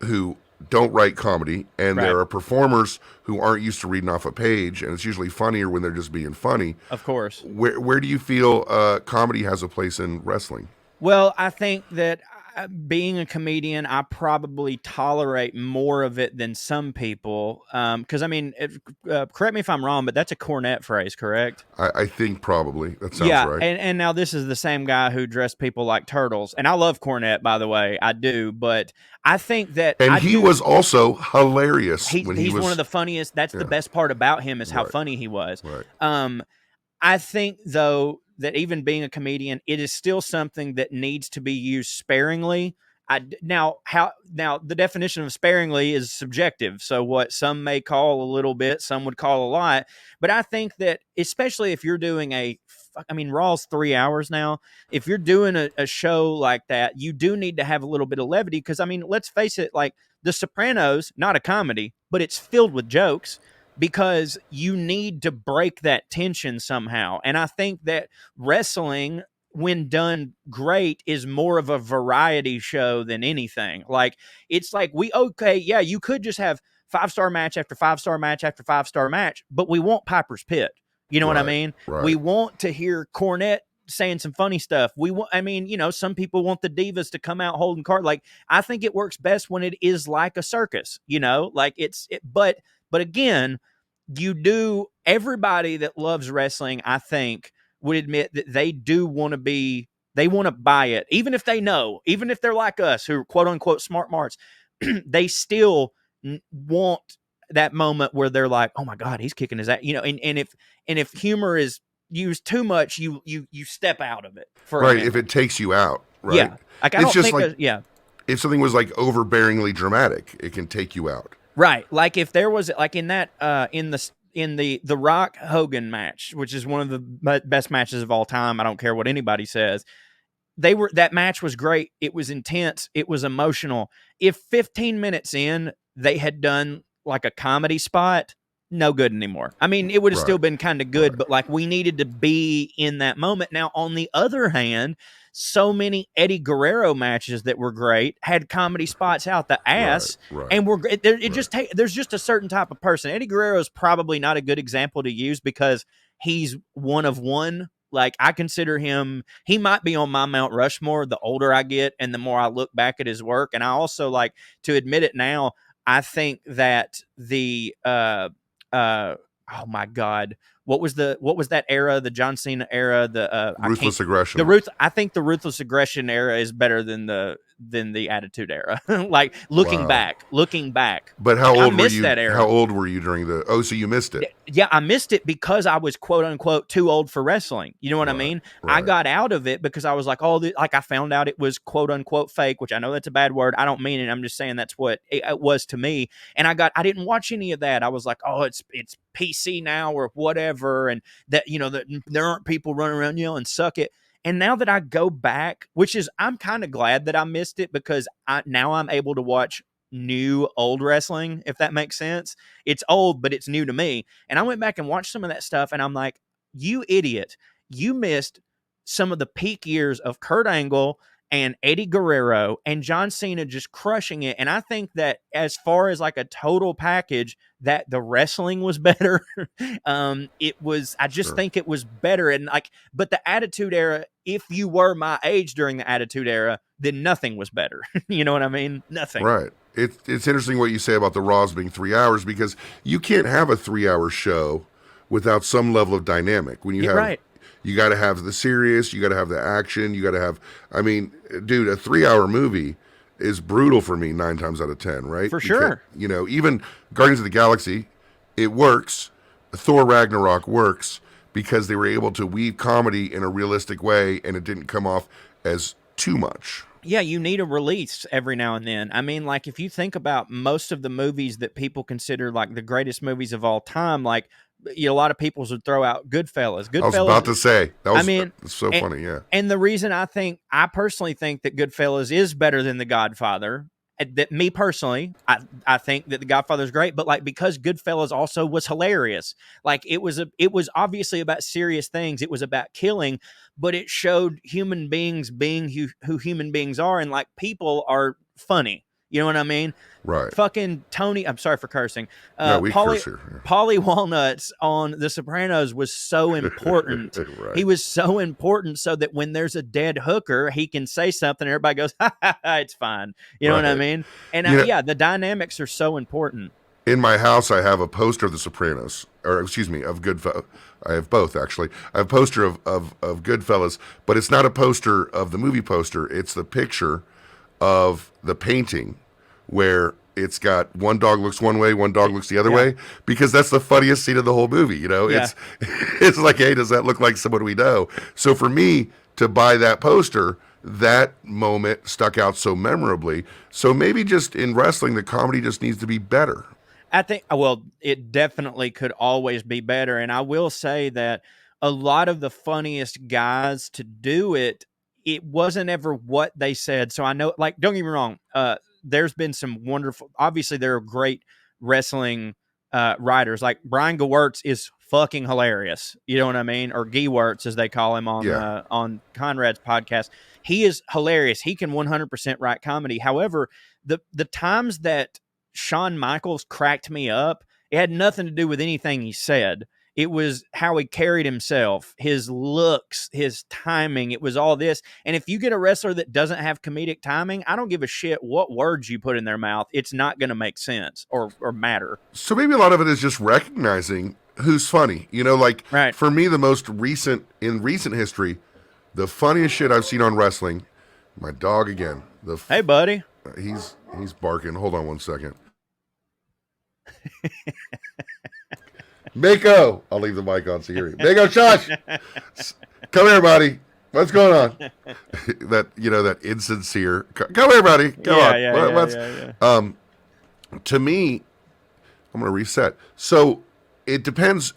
who don't write comedy, and there are performers who aren't used to reading off a page, and it's usually funnier when they're just being funny. Of course. Where do you feel comedy has a place in wrestling? Well, I think that being a comedian, I probably tolerate more of it than some people. Because, I mean, correct me if I'm wrong, but that's a Cornette phrase, correct? I think probably. That sounds right. And now this is the same guy who dressed people like turtles. And I love Cornette, by the way. I do. But I think that... And he was also hilarious. He's one of the funniest. That's the best part about him, is how funny he was. Right. I think, though, that even being a comedian, it is still something that needs to be used sparingly. Now the definition of sparingly is subjective. So what some may call a little bit, some would call a lot. But I think that, especially if you're doing Raw's 3 hours now. If you're doing a show like that, you do need to have a little bit of levity. Because, I mean, let's face it, like The Sopranos, not a comedy, but it's filled with jokes, because you need to break that tension somehow. And I think that wrestling, when done great, is more of a variety show than anything. Like, it's like, you could just have 5-star match after 5-star match after 5-star match, but we want Piper's Pit. You know what I mean? Right. We want to hear Cornette saying some funny stuff. Some people want the divas to come out holding cards. Like, I think it works best when it is like a circus, but again, everybody that loves wrestling, I think, would admit that they do want to be, they want to buy it, even if they know, even if they're like us who are quote unquote smart marts, they still want that moment where they're like, oh my God, he's kicking his ass, and if humor is used too much, you step out of it for a Right. minute. If it takes you out, right? Yeah. Like, I It's don't just think, like, yeah. if something was like overbearingly dramatic, it can take you out. Right. Like if there was like in that in the Rock Hogan match, which is one of the best matches of all time. I don't care what anybody says. That match was great. It was intense. It was emotional. If 15 minutes in they had done like a comedy spot, no good anymore. I mean, it would have still Right. been kind of good, but like we needed to be in that moment. Now, on the other hand, so many Eddie Guerrero matches that were great had comedy spots out the ass, Right. and there's just a certain type of person. Eddie Guerrero is probably not a good example to use because he's one of one. Like, I consider him, he might be on my Mount Rushmore the older I get and the more I look back at his work. And I also, like, to admit it now, I think that oh my God, what was that era, the John Cena era, Ruthless aggression. I think the Ruthless Aggression era is better than the Attitude Era. Like, looking Wow. back. But how Like, I old were missed you? that era. How old were you during the? Oh, so you missed it. Yeah, I missed it because I was quote unquote too old for wrestling. You know what I mean? I Right. got out of it because I was like, like I found out it was quote unquote fake, which I know that's a bad word. I don't mean it. I'm just saying that's what it was to me. And I didn't watch any of that. I was like, oh, it's PC now or whatever, and that there aren't people running around yelling "suck it." And now that I go back, which is, I'm kind of glad that I missed it because now I'm able to watch new old wrestling, if that makes sense. It's old, but it's new to me. And I went back and watched some of that stuff, and I'm like, you idiot, you missed some of the peak years of Kurt Angle and Eddie Guerrero and John Cena just crushing it. And I think that as far as like a total package, that the wrestling was better. I just think it was better. And like, but the Attitude Era, if you were my age during the Attitude Era, then nothing was better. You know what I mean? Nothing. Right. It's interesting what you say about the Raws being 3 hours because you can't have a 3 hour show without some level of dynamic. When you have, right. You got to have the serious, you got to have the action, you got to have. I mean, dude, a 3 hour movie is brutal for me 9 times out of 10. Right? For sure. Even Guardians of the Galaxy, it works. Thor Ragnarok works because they were able to weave comedy in a realistic way, and it didn't come off as too much. Yeah, you need a release every now and then. I mean, like, if you think about most of the movies that people consider like the greatest movies of all time, like, a lot of people would throw out Goodfellas. I was about to say that was. I mean, it's so funny, yeah. And the reason I personally think that Goodfellas is better than The Godfather. That me personally, I think that The Godfather is great, but like, because Goodfellas also was hilarious. Like, it was obviously about serious things. It was about killing, but it showed human beings being who human beings are, and like, people are funny. You know what I mean? Right. Fucking Tony, I'm sorry for cursing. No, we curse here. Yeah. Paulie Walnuts on The Sopranos was so important. Right. He was so important so that when there's a dead hooker, he can say something and everybody goes, ha, ha, ha, it's fine. You know what I mean? And the dynamics are so important. In my house, I have a poster of The Sopranos, or excuse me, of Goodfellas. I have both, actually. I have a poster of Goodfellas, but it's not a poster of the movie poster. It's the picture of the painting where it's got one dog looks one way, one dog looks the other way, because that's the funniest scene of the whole movie. It's like, hey, does that look like someone we know? So for me to buy that poster, that moment stuck out so memorably. So maybe just in wrestling, the comedy just needs to be better. I think, well, it definitely could always be better. And I will say that a lot of the funniest guys to do it wasn't ever what they said. So I know, like, don't get me wrong. There's been some wonderful, obviously there are great wrestling writers. Like Brian Gewirtz is fucking hilarious. You know what I mean? Or Gewirtz, as they call him on Conrad's podcast. He is hilarious. He can 100% write comedy. However, the times that Shawn Michaels cracked me up, it had nothing to do with anything he said. It was how he carried himself, his looks, his timing. It was all this. And if you get a wrestler that doesn't have comedic timing, I don't give a shit what words you put in their mouth. It's not going to make sense or matter. So maybe a lot of it is just recognizing who's funny. You know, like Right. for me, the most recent in recent history, the funniest shit I've seen on wrestling. My dog again. Hey, buddy. He's barking. Hold on one second. Mako, I'll leave the mic on so you hear it. Mako, shush! Come here, buddy. What's going on? that insincere. Come here, buddy. Come on. Yeah. To me, I'm going to reset. So it depends.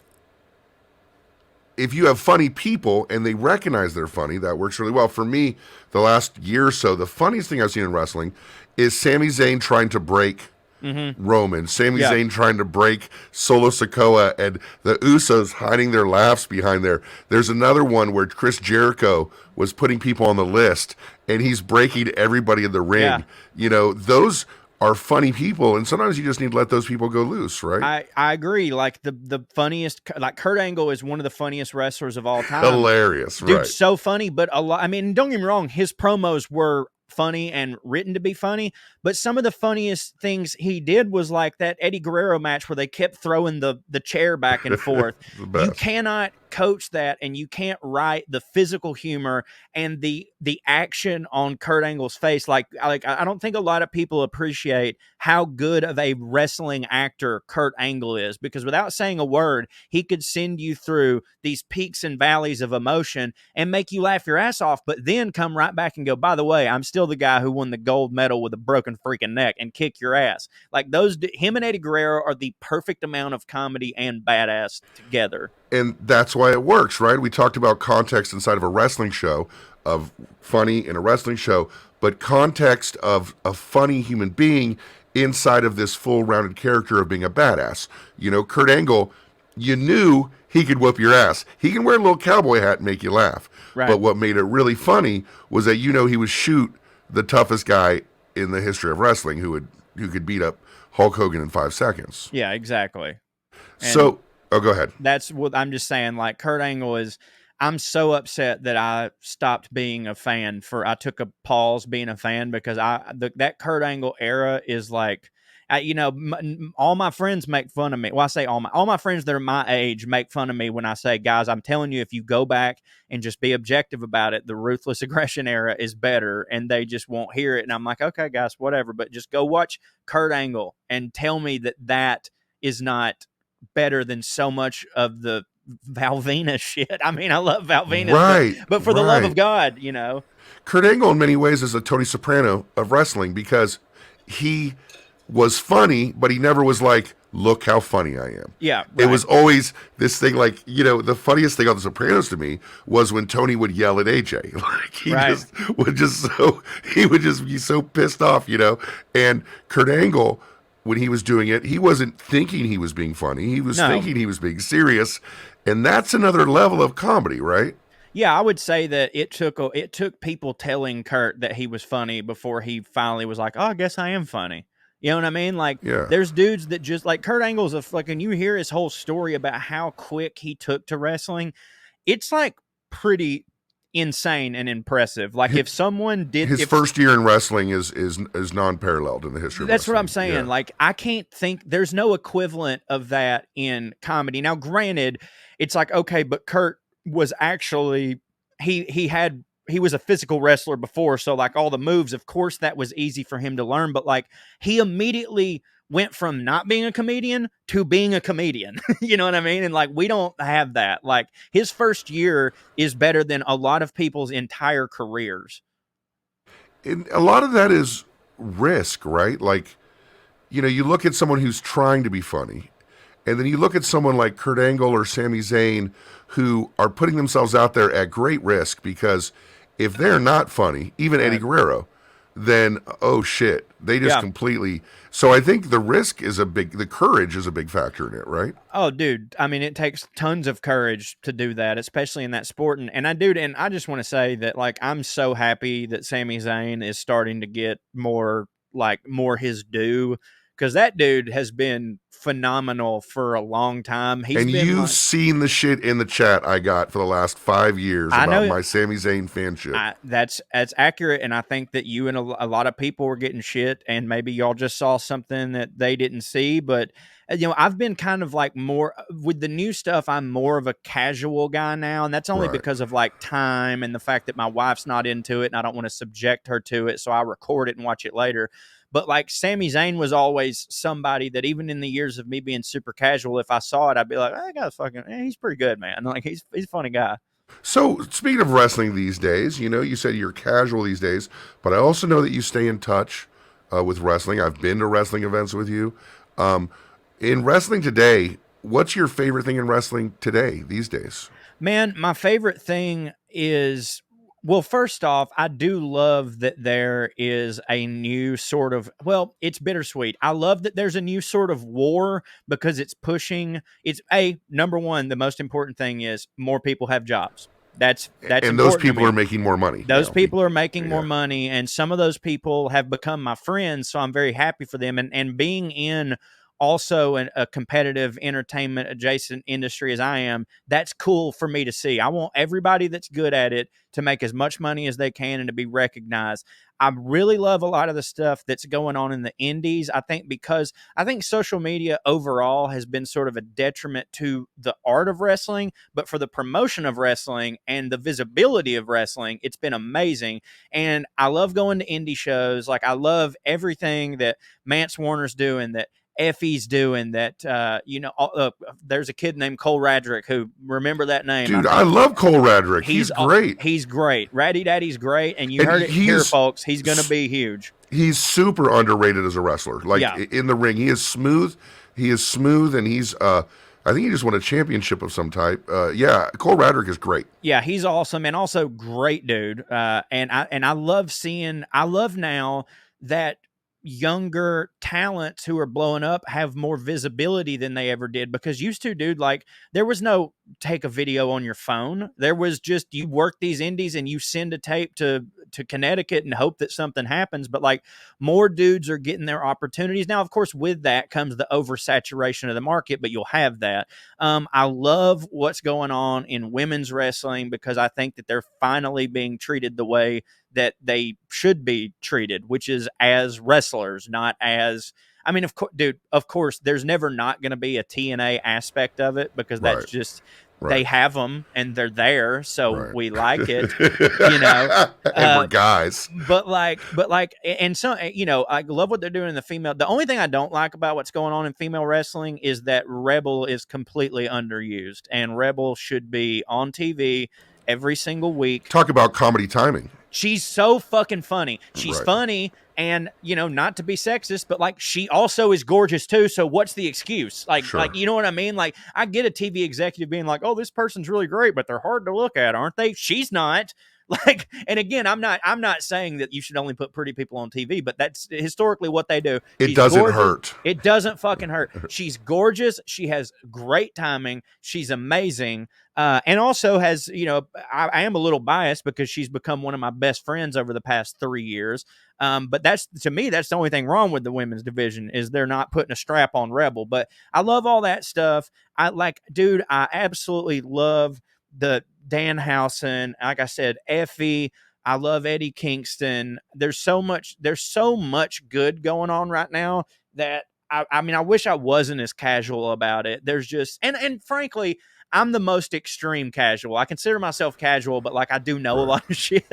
If you have funny people and they recognize they're funny, that works really well. For me, the last year or so, the funniest thing I've seen in wrestling is Sami Zayn trying to break Roman, Sami Zayn trying to break Solo Sikoa, and the Usos hiding their laughs behind there. There's another one where Chris Jericho was putting people on the list, and he's breaking everybody in the ring. Yeah. You know, those are funny people, and sometimes you just need to let those people go loose, right? I agree. Like the funniest, like Kurt Angle is one of the funniest wrestlers of all time. Hilarious, Dude, right? so funny, but a lot. I mean, don't get me wrong, his promos were funny and written to be funny, but some of the funniest things he did was like that Eddie Guerrero match where they kept throwing the chair back and forth. You cannot coach that, and you can't write the physical humor and the action on Kurt Angle's face. Like I don't think a lot of people appreciate how good of a wrestling actor Kurt Angle is, because without saying a word, he could send you through these peaks and valleys of emotion and make you laugh your ass off, but then come right back and go, by the way, I'm still the guy who won the gold medal with a broken freaking neck, and kick your ass. Like him and Eddie Guerrero are the perfect amount of comedy and badass together. And that's why it works, right? We talked about context inside of a wrestling show, of funny in a wrestling show, but context of a funny human being inside of this full-rounded character of being a badass. You know, Kurt Angle, you knew he could whoop your ass. He can wear a little cowboy hat and make you laugh. Right. But what made it really funny was that, you know, he would shoot the toughest guy in the history of wrestling who could beat up Hulk Hogan in 5 seconds. Yeah, exactly. And go ahead. That's what I'm just saying. Like Kurt Angle I'm so upset that I stopped being a fan I took a pause being a fan, because that Kurt Angle era is like, all my friends make fun of me. Well, I say all my friends that are my age make fun of me when I say, guys, I'm telling you, if you go back and just be objective about it, the ruthless aggression era is better, and they just won't hear it. And I'm like, okay, guys, whatever, but just go watch Kurt Angle and tell me that is not better than so much of the Val Venis shit. I mean, I love Val Venis, right, but for the love of God, you know. Kurt Angle in many ways is a Tony Soprano of wrestling, because he was funny, but he never was like, look how funny I am. Yeah, right. It was always this thing, like, you know, the funniest thing on The Sopranos to me was when Tony would yell at AJ. Like, he would just be so pissed off, you know. And Kurt Angle, when he was doing it, he wasn't thinking he was being funny. He was thinking he was being serious. And that's another level of comedy, right? Yeah, I would say that it took people telling Kurt that he was funny before he finally was like, oh, I guess I am funny. You know what I mean? Like, There's dudes that just, like, Kurt Angle's a fucking, you hear his whole story about how quick he took to wrestling. It's like pretty insane and impressive. Like, if someone did his first year in wrestling is non-paralleled in the history of that's wrestling. What I'm saying. Yeah. Like, I can't think there's no equivalent of that in comedy. Now, granted, it's like, okay, but Kurt was actually he was a physical wrestler before, so like all the moves, of course that was easy for him to learn, but like he immediately went from not being a comedian to being a comedian. You know what I mean? And like, we don't have that. Like, his first year is better than a lot of people's entire careers. And a lot of that is risk, right? Like, you know, you look at someone who's trying to be funny, and then you look at someone like Kurt Angle or Sami Zayn, who are putting themselves out there at great risk, because if they're not funny, even Eddie Guerrero, then, oh shit, they just completely. So I think the courage is a big factor in it, right? Oh, dude. I mean, it takes tons of courage to do that, especially in that sport. And I just want to say that, like, I'm so happy that Sami Zayn is starting to get more his due. because that dude has been phenomenal for a long time. He's And been you've seen the shit in the chat I got for the last 5 years I about know my Sami Zayn fanship. that's accurate, and I think that you and a lot of people were getting shit, and maybe y'all just saw something that they didn't see. But I've been kind of like more with the new stuff. I'm more of a casual guy now, and that's only Right. because of like time and the fact that my wife's not into it, and I don't want to subject her to it, so I record it and watch it later. But like Sami Zayn was always somebody that even in the years of me being super casual, if I saw it, I'd be like, that guy's fucking, he's pretty good, man. Like he's a funny guy. So, speaking of wrestling these days, you said you're casual these days, but I also know that you stay in touch with wrestling. I've been to wrestling events with you. In wrestling today, what's your favorite thing in wrestling today, these days? Man, my favorite thing is, well, first off, I do love that there is a new sort of, well, it's bittersweet. I love that there's a new sort of war because it's number one, the most important thing is more people have jobs. That's And those important to people me. are making more money. Those now. people are making more money, and some of those people have become my friends, so I'm very happy for them. And being in also a competitive entertainment adjacent industry as I am, that's cool for me to see. I want everybody that's good at it to make as much money as they can and to be recognized. I really love a lot of the stuff that's going on in the indies. Because I think social media overall has been sort of a detriment to the art of wrestling, but for the promotion of wrestling and the visibility of wrestling, it's been amazing. And I love going to indie shows. Like I love everything that Mance Warner's doing, that Effie's doing, that there's a kid named Cole Radrick who, remember that name? Dude, I love Cole Radrick. He's great. He's great. Ratty Daddy's great, and you And heard it here, folks. He's going to be huge. He's super underrated as a wrestler. Like in the ring, he is smooth. And he's I think he just won a championship of some type. Cole Radrick is great. Yeah, he's awesome and also great dude. And I love now that younger talents who are blowing up have more visibility than they ever did, because used to, dude, like there was no take a video on your phone. There was just, you work these indies and you send a tape to Connecticut and hope that something happens. But like more dudes are getting their opportunities now. Of course, with that comes the oversaturation of the market, but you'll have that. I love what's going on in women's wrestling because I think that they're finally being treated the way that they should be treated, which is as wrestlers, not as, I mean, of course, there's never not going to be a TNA aspect of it because that's just, they have them and they're there. So we like it, and we're guys. But and so, I love what they're doing in the female. The only thing I don't like about what's going on in female wrestling is that Rebel is completely underused, and Rebel should be on TV every single week. Talk about comedy timing. She's so fucking funny. She's funny, and not to be sexist, but like she also is gorgeous too. So what's the excuse? Like you know what I mean? Like I get a TV executive being like, "Oh, this person's really great, but they're hard to look at, aren't they?" She's not. Like, and again, I'm not saying that you should only put pretty people on TV, but that's historically what they do. It doesn't hurt. It doesn't fucking hurt. She's gorgeous. She has great timing. She's amazing. And also has, I am a little biased because she's become one of my best friends over the past 3 years. But to me, that's the only thing wrong with the women's division is they're not putting a strap on Rebel. But I love all that stuff. I absolutely love the Danhausen, like I said, Effie. I love Eddie Kingston. There's so much good going on right now that I wish I wasn't as casual about it. There's just, and frankly, I'm the most extreme casual. I consider myself casual, but like I do know a lot of shit,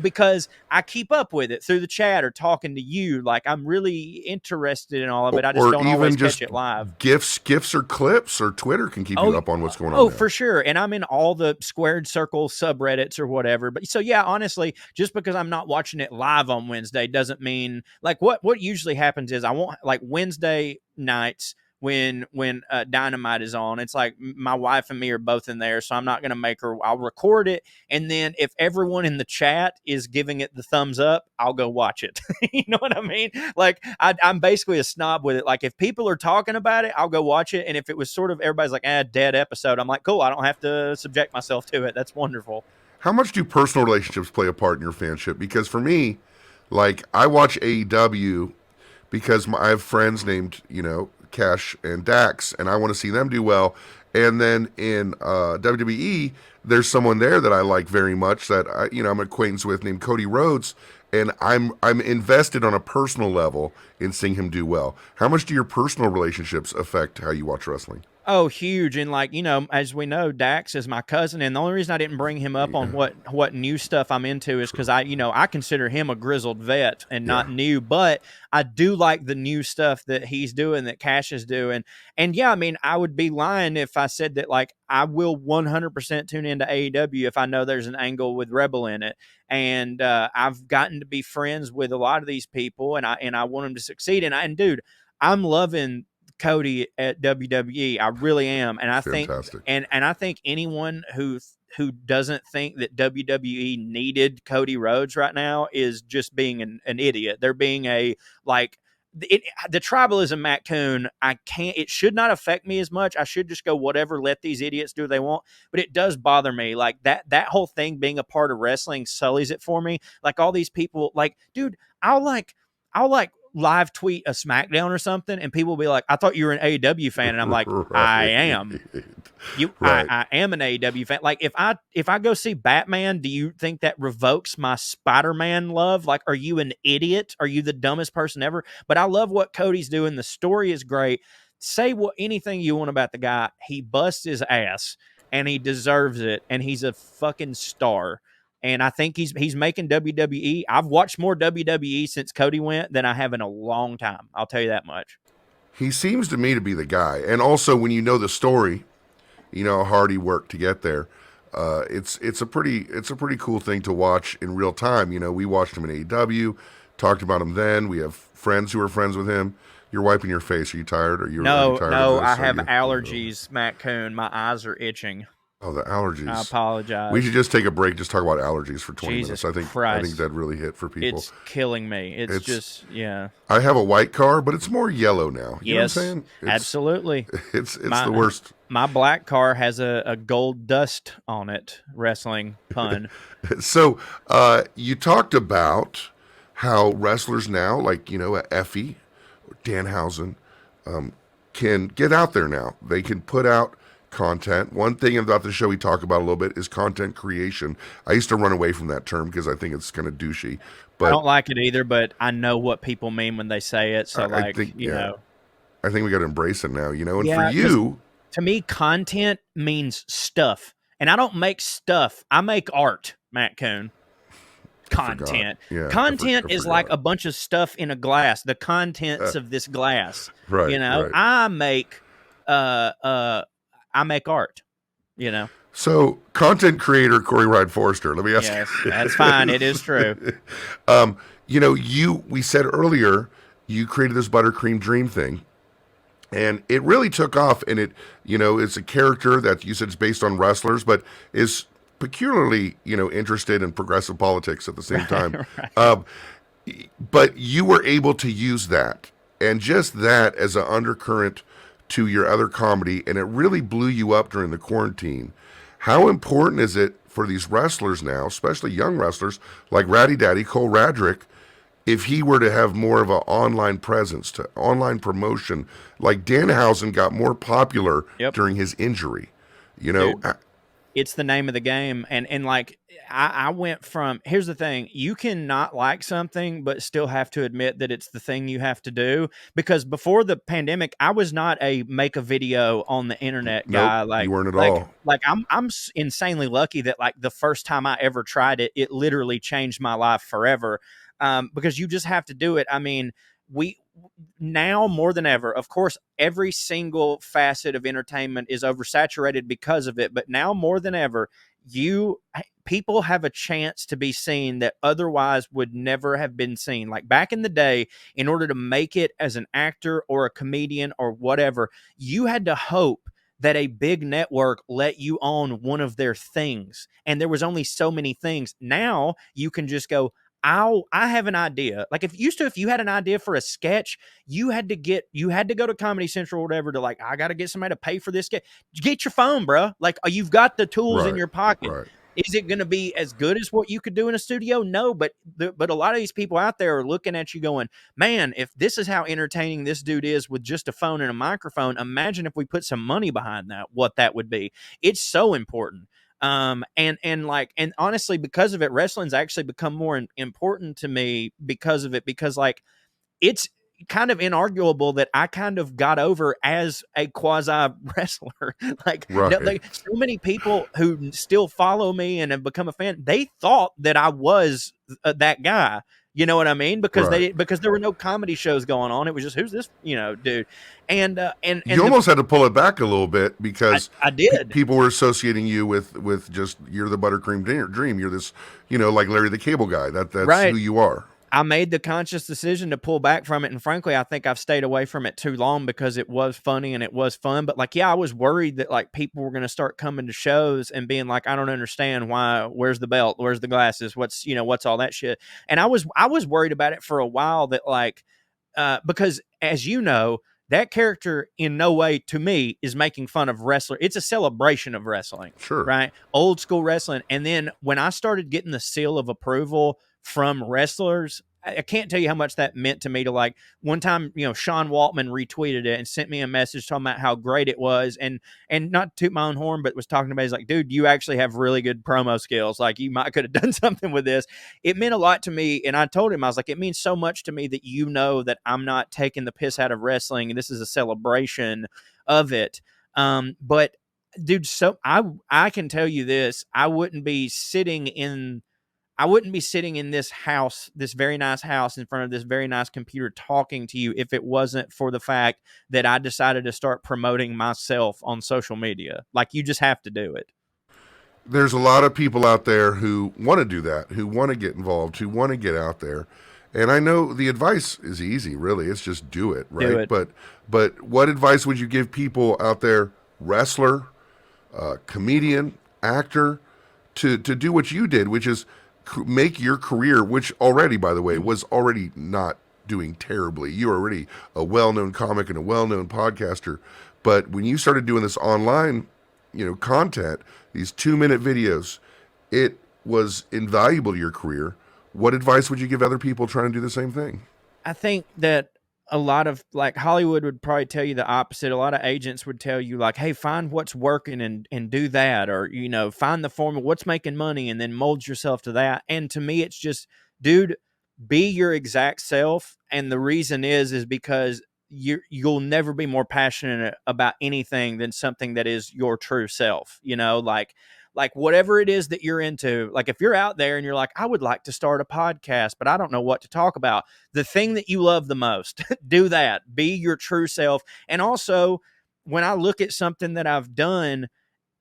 because I keep up with it through the chat or talking to you. Like I'm really interested in all of it. I just don't always catch it live. GIFs or clips or Twitter can keep you up on what's going on. Oh, for sure. And I'm in all the squared circle subreddits or whatever. But so yeah, honestly, just because I'm not watching it live on Wednesday doesn't mean like what usually happens is I won't like Wednesday nights when Dynamite is on. It's like my wife and me are both in there, so I'm not going to make her. I'll record it, and then if everyone in the chat is giving it the thumbs up, I'll go watch it. You know what I mean? Like I'm basically a snob with it. Like if people are talking about it, I'll go watch it, and if it was sort of everybody's like, dead episode, I'm like, cool, I don't have to subject myself to it. That's wonderful. How much do personal relationships play a part in your fanship? Because for me, like I watch AEW because I have friends named, Cash and Dax, and I want to see them do well. And then in WWE, there's someone there that I like very much that I'm an acquaintance with named Cody Rhodes, and I'm invested on a personal level in seeing him do well. How much do your personal relationships affect how you watch wrestling? Oh, huge. And like, as we know, Dax is my cousin. And the only reason I didn't bring him up on what new stuff I'm into is because I consider him a grizzled vet and not new, but I do like the new stuff that he's doing, that Cash is doing. And yeah, I mean, I would be lying if I said that like I will 100% tune into AEW if I know there's an angle with Rebel in it. And I've gotten to be friends with a lot of these people, and I want them to succeed. And dude, I'm loving Cody at WWE. I really am. And I think Fantastic. and I think anyone who doesn't think that WWE needed Cody Rhodes right now is just being an idiot. They're being the tribalism, Matt Coon, it should not affect me as much. I should just go whatever, let these idiots do what they want. But it does bother me. Like that whole thing being a part of wrestling sullies it for me. Like all these people, like, dude, I'll live tweet a SmackDown or something, and people will be like, "I thought you were an AEW fan," and I'm like, Right. "I am. Right. I am an AEW fan. Like, if I go see Batman, do you think that revokes my Spider-Man love? Like, are you an idiot? Are you the dumbest person ever?" But I love what Cody's doing. The story is great. Say anything you want about the guy. He busts his ass, and he deserves it, and he's a fucking star. And I think he's making WWE. I've watched more WWE since Cody went than I have in a long time. I'll tell you that much. He seems to me to be the guy. And also, when you know the story, you know how hard he worked to get there. It's a pretty cool thing to watch in real time. We watched him in AEW, talked about him then. We have friends who are friends with him. You're wiping your face. Are you tired? Are you No, tired no, of this? I have allergies, Matt Coon. My eyes are itching. Oh, the allergies. I apologize. We should just take a break, just talk about allergies for 20 Jesus minutes. Christ. I think that really hit for people. It's killing me. It's just, yeah. I have a white car, but it's more yellow now. You know what I'm saying? Absolutely. It's the worst. My black car has a gold dust on it, wrestling pun. So you talked about how wrestlers now, like, Effie, Danhausen, can get out there now. They can put out content. One thing about the show we talk about a little bit is content creation. I used to run away from that term because I think it's kind of douchey. But I don't like it either, but I know what people mean when they say it. So I think we got to embrace it now, And Yeah, for you, to me, content means stuff. And I don't make stuff. I make art, Matt Coon. Content. Yeah, content I is like a bunch of stuff in a glass, the contents of this glass. Right. Right. I make art, So, content creator Corey Ryan Forrester, let me ask you. Yes, that's fine. It is true. We said earlier, you created this buttercream dream thing, and it really took off. And it's a character that you said is based on wrestlers, but is peculiarly, interested in progressive politics at the same time. Right. But you were able to use that, and just that as an undercurrent to your other comedy, and it really blew you up during the quarantine. How important is it for these wrestlers now, especially young wrestlers like Ratty Daddy, Cole Radrick, if he were to have more of an online presence, to online promotion, like Danhausen got more popular during his injury, Dude, it's the name of the game. And like, I went from, here's the thing, you can not like something, but still have to admit that it's the thing you have to do. Because before the pandemic, I was not a make a video on the internet guy. Nope, you weren't at all. Like I'm insanely lucky that like the first time I ever tried it, it literally changed my life forever. Because you just have to do it. I mean, now more than ever, of course, every single facet of entertainment is oversaturated because of it. But now more than ever, people have a chance to be seen that otherwise would never have been seen. Like back in the day, in order to make it as an actor or a comedian or whatever, you had to hope that a big network let you on one of their things. And there was only so many things. Now you can just go, I have an idea. Like if you had an idea for a sketch, you had to go to Comedy Central or whatever to like, I got to get somebody to pay for this sketch. Get your phone, bro. Like you've got the tools in your pocket. Right. Is it going to be as good as what you could do in a studio? No, but a lot of these people out there are looking at you going, man, if this is how entertaining this dude is with just a phone and a microphone, imagine if we put some money behind that, what that would be. It's so important. And honestly, because of it, wrestling's actually become more important to me because of it, because like it's kind of inarguable that I kind of got over as a quasi wrestler. Like Right. so many people who still follow me and have become a fan, they thought that I was that guy. You know what I mean? Because Right. because there were no comedy shows going on. It was just, who's this, dude? You And almost had to pull it back a little bit because I did. people were associating you with just you're the buttercream dream. You're this, like Larry the Cable Guy. That's who Right. you are. I made the conscious decision to pull back from it, and frankly, I think I've stayed away from it too long because it was funny and it was fun. But like, yeah, I was worried that like people were going to start coming to shows and being like, I don't understand why. Where's the belt? Where's the glasses? What's all that shit? And I was worried about it for a while that like because as you know, that character in no way to me is making fun of wrestler. It's a celebration of wrestling, Sure. right? Old school wrestling. And then when I started getting the seal of approval from wrestlers, I can't tell you how much that meant to me. To like one time, Sean Waltman retweeted it and sent me a message talking about how great it was, and not to toot my own horn, but was talking to me. He's like, dude, you actually have really good promo skills. Like you might could have done something with this. It meant a lot to me, and I told him, I was like, it means so much to me that that I'm not taking the piss out of wrestling, and this is a celebration of it. But dude, so I can tell you this: I wouldn't be sitting in this house, this very nice house in front of this very nice computer talking to you if it wasn't for the fact that I decided to start promoting myself on social media. Like, you just have to do it. There's a lot of people out there who want to do that, who want to get involved, who want to get out there. And I know the advice is easy, really. It's just do it, Do right? it. But what advice would you give people out there, wrestler, comedian, actor, to do what you did, which is make your career, which already, by the way, was already not doing terribly. You were already a well-known comic and a well-known podcaster. But when you started doing this online, content, these 2-minute videos, it was invaluable to your career. What advice would you give other people trying to do the same thing? I think that a lot of like Hollywood would probably tell you the opposite. A lot of agents would tell you like, hey, find what's working and do that, or, find the formula, what's making money, and then mold yourself to that. And to me, it's just, dude, be your exact self. And the reason is because you'll never be more passionate about anything than something that is your true self, like whatever it is that you're into. Like if you're out there and you're like, I would like to start a podcast, but I don't know what to talk about. The thing that you love the most, do that. Be your true self. And also, when I look at something that I've done,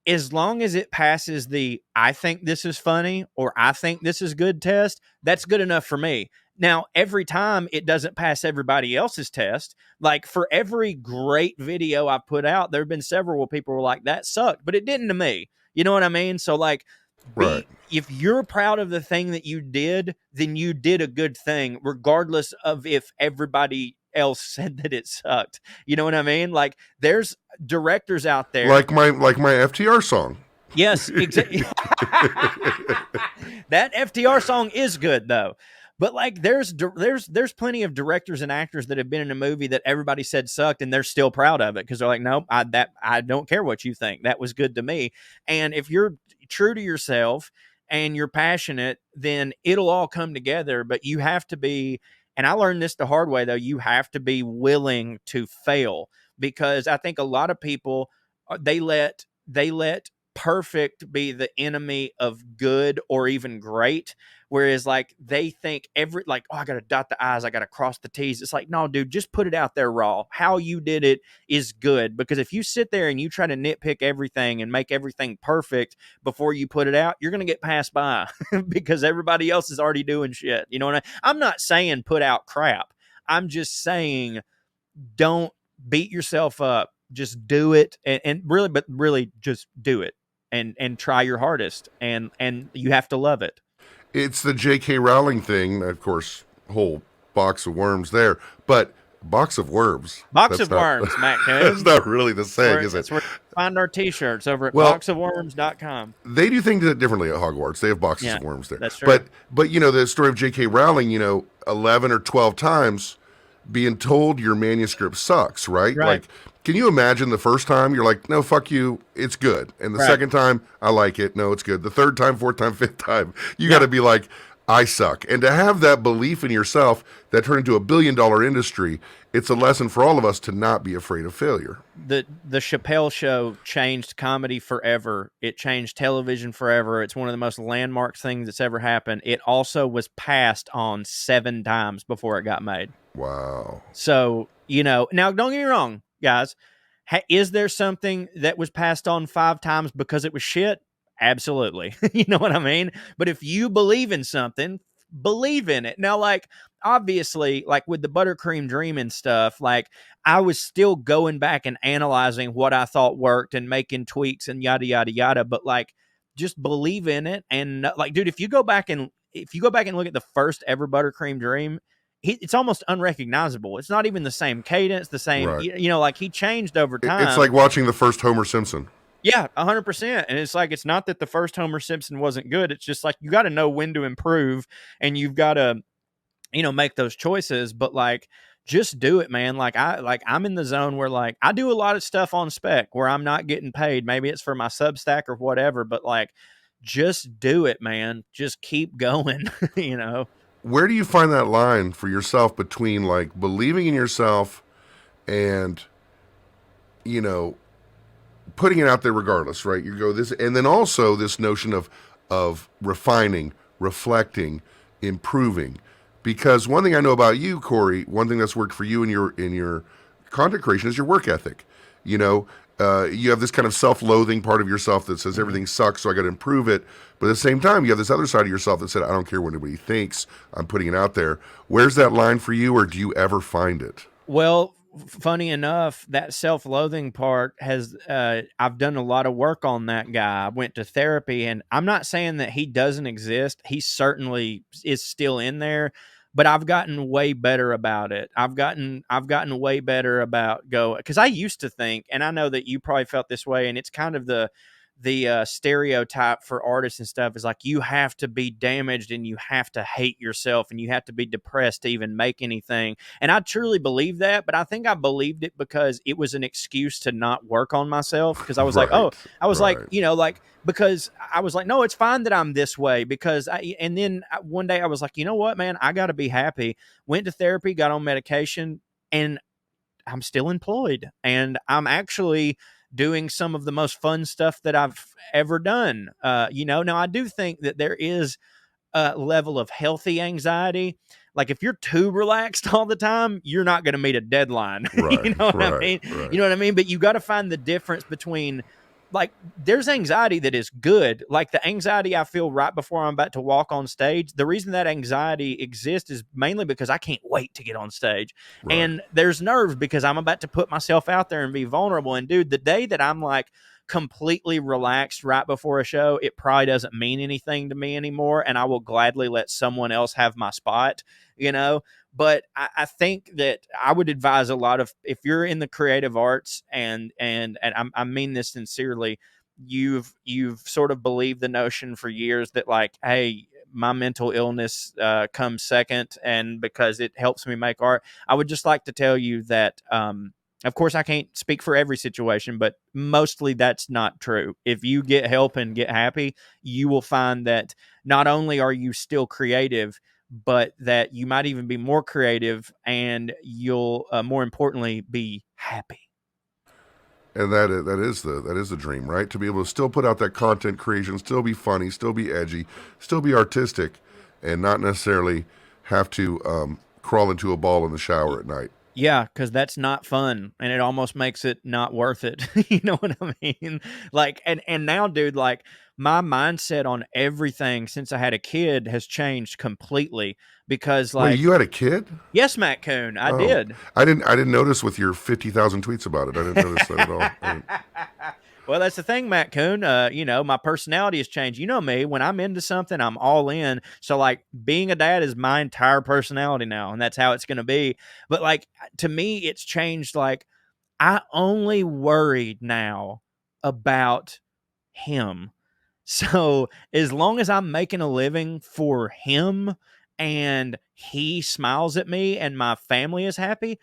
as long as it passes the I think this is funny or I think this is good test, that's good enough for me. Now, every time it doesn't pass everybody else's test, like for every great video I put out, there have been several where people were like, that sucked, but it didn't to me. You know what I mean? So like Right. if you're proud of the thing that you did, then you did a good thing, regardless of if everybody else said that it sucked. You know what I mean? Like there's directors out there. Like my FTR song. Yes, exactly. That FTR song is good though. But like there's plenty of directors and actors that have been in a movie that everybody said sucked and they're still proud of it because they're like, nope, I don't care what you think. That was good to me. And if you're true to yourself and you're passionate, then it'll all come together. But you have to be, and I learned this the hard way though, you have to be willing to fail, because I think a lot of people they let perfect be the enemy of good or even great. Whereas like they think I gotta dot the I's, I gotta cross the T's. It's like, no, dude, just put it out there raw. How you did it is good. Because if you sit there and you try to nitpick everything and make everything perfect before you put it out, you're gonna get passed by because everybody else is already doing shit. You know what I'm not saying put out crap. I'm just saying don't beat yourself up. Just do it, and really just do it and try your hardest, and you have to love it. It's the J.K. Rowling thing, of course, whole box of worms there. But Box of worms. Box That's of not, worms, Matt that's Coon. not really the saying, is it? That's where you find our t-shirts over at Well, boxofworms.com. they do things differently at Hogwarts. They have boxes Yeah, of worms there. that's true. But the story of J.K. Rowling, 11 or 12 times being told your manuscript sucks, right? Right. Like, can you imagine the first time you're like, no, fuck you, it's good. And the Right. second time, I like it. No, it's good. The third time, fourth time, fifth time, you got to be like, I suck. And to have that belief in yourself that turned into $1 billion industry, it's a lesson for all of us to not be afraid of failure. The Chappelle Show changed comedy forever. It changed television forever. It's one of the most landmark things that's ever happened. It also was passed on 7 times before it got made. Wow. So, now don't get me wrong, guys. Is there something that was passed on 5 times because it was shit? Absolutely. You know what I mean? But if you believe in something, believe in it. Now, like, obviously, like with the buttercream dream and stuff, like I was still going back and analyzing what I thought worked and making tweaks and yada, yada, yada. But like, just believe in it. And like, dude, if you go back and look at the first ever buttercream dream, it's almost unrecognizable. It's not even the same cadence, the same, Right. like he changed over time. It's like watching the first Homer Simpson. Yeah, 100%. And it's like, it's not that the first Homer Simpson wasn't good. It's just like, you got to know when to improve and you've got to, make those choices. But like, just do it, man. I'm in the zone where like, I do a lot of stuff on spec where I'm not getting paid. Maybe it's for my Substack or whatever, but like, just do it, man. Just keep going, Where do you find that line for yourself between like believing in yourself and, putting it out there regardless, right? You go this, and then also this notion of refining, reflecting, improving. Because one thing I know about you, Corey, one thing that's worked for you in your content creation is your work ethic. You have this kind of self-loathing part of yourself that says everything sucks, so I got to improve it. But at the same time, you have this other side of yourself that said, I don't care what anybody thinks, I'm putting it out there. Where's that line for you, or do you ever find it? Well, funny enough, that self-loathing part has, I've done a lot of work on that guy. I went to therapy, and I'm not saying that he doesn't exist. He certainly is still in there, but I've gotten way better about it. I've gotten way better about because I used to think, and I know that you probably felt this way, and it's kind of the stereotype for artists and stuff is like, you have to be damaged and you have to hate yourself and you have to be depressed to even make anything. And I truly believe that, but I think I believed it because it was an excuse to not work on myself. Because I was like, because I was like, no, it's fine that I'm this way and then one day I was like, you know what, man, I got to be happy. Went to therapy, got on medication, and I'm still employed, and I'm actually doing some of the most fun stuff that I've ever done. Now I do think that there is a level of healthy anxiety. Like if you're too relaxed all the time, you're not going to meet a deadline. Right, You know what I mean? Right. You know what I mean? But you got to find the difference between, like, there's anxiety that is good. Like the anxiety I feel right before I'm about to walk on stage. The reason that anxiety exists is mainly because I can't wait to get on stage. Right. And there's nerves because I'm about to put myself out there and be vulnerable. And dude, the day that I'm like completely relaxed right before a show, it probably doesn't mean anything to me anymore. And I will gladly let someone else have my spot, But I think that I would advise a lot of, if you're in the creative arts and I mean this sincerely, you've sort of believed the notion for years that like, hey, my mental illness comes second, and because it helps me make art. I would just like to tell you that, of course, I can't speak for every situation, but mostly that's not true. If you get help and get happy, you will find that not only are you still creative, but that you might even be more creative, and you'll more importantly be happy. And that is the dream, right? To be able to still put out that content creation, still be funny, still be edgy, still be artistic, and not necessarily have to crawl into a ball in the shower at night. Yeah, because that's not fun, and it almost makes it not worth it. You know what I mean? Like, and now, dude, like my mindset on everything since I had a kid has changed completely because, like, wait, you had a kid? Yes, Matt Coon, I did. I didn't notice with your 50,000 tweets about it. I didn't notice that at all. Well, that's the thing, Matt Coon. My personality has changed. You know me. When I'm into something, I'm all in. So, like, being a dad is my entire personality now, and that's how it's going to be. But, like, to me, it's changed. Like, I only worried now about him. So, as long as I'm making a living for him and he smiles at me and my family is happy,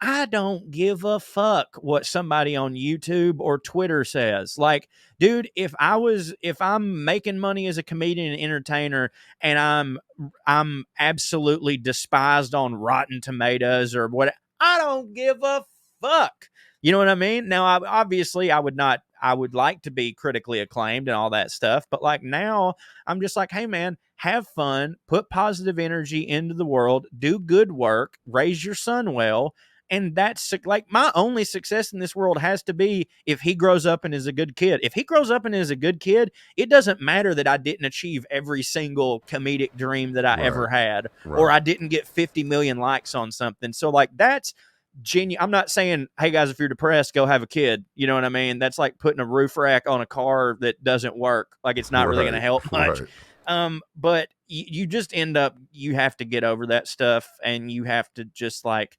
I don't give a fuck what somebody on YouTube or Twitter says. Like, dude, if I'm making money as a comedian and entertainer and I'm absolutely despised on Rotten Tomatoes or what, I don't give a fuck. You know what I mean? Now, obviously, I would like to be critically acclaimed and all that stuff, but like now, I'm just like, hey, man, have fun, put positive energy into the world, do good work, raise your son well. And that's like my only success in this world has to be if he grows up and is a good kid. If he grows up and is a good kid, it doesn't matter that I didn't achieve every single comedic dream that I ever had, or I didn't get 50 million likes on something. So, like, that's genuine. I'm not saying, hey guys, if you're depressed, go have a kid. You know what I mean? That's like putting a roof rack on a car that doesn't work. Like, it's not really going to help much. But you just end up, you have to get over that stuff, and you have to just like,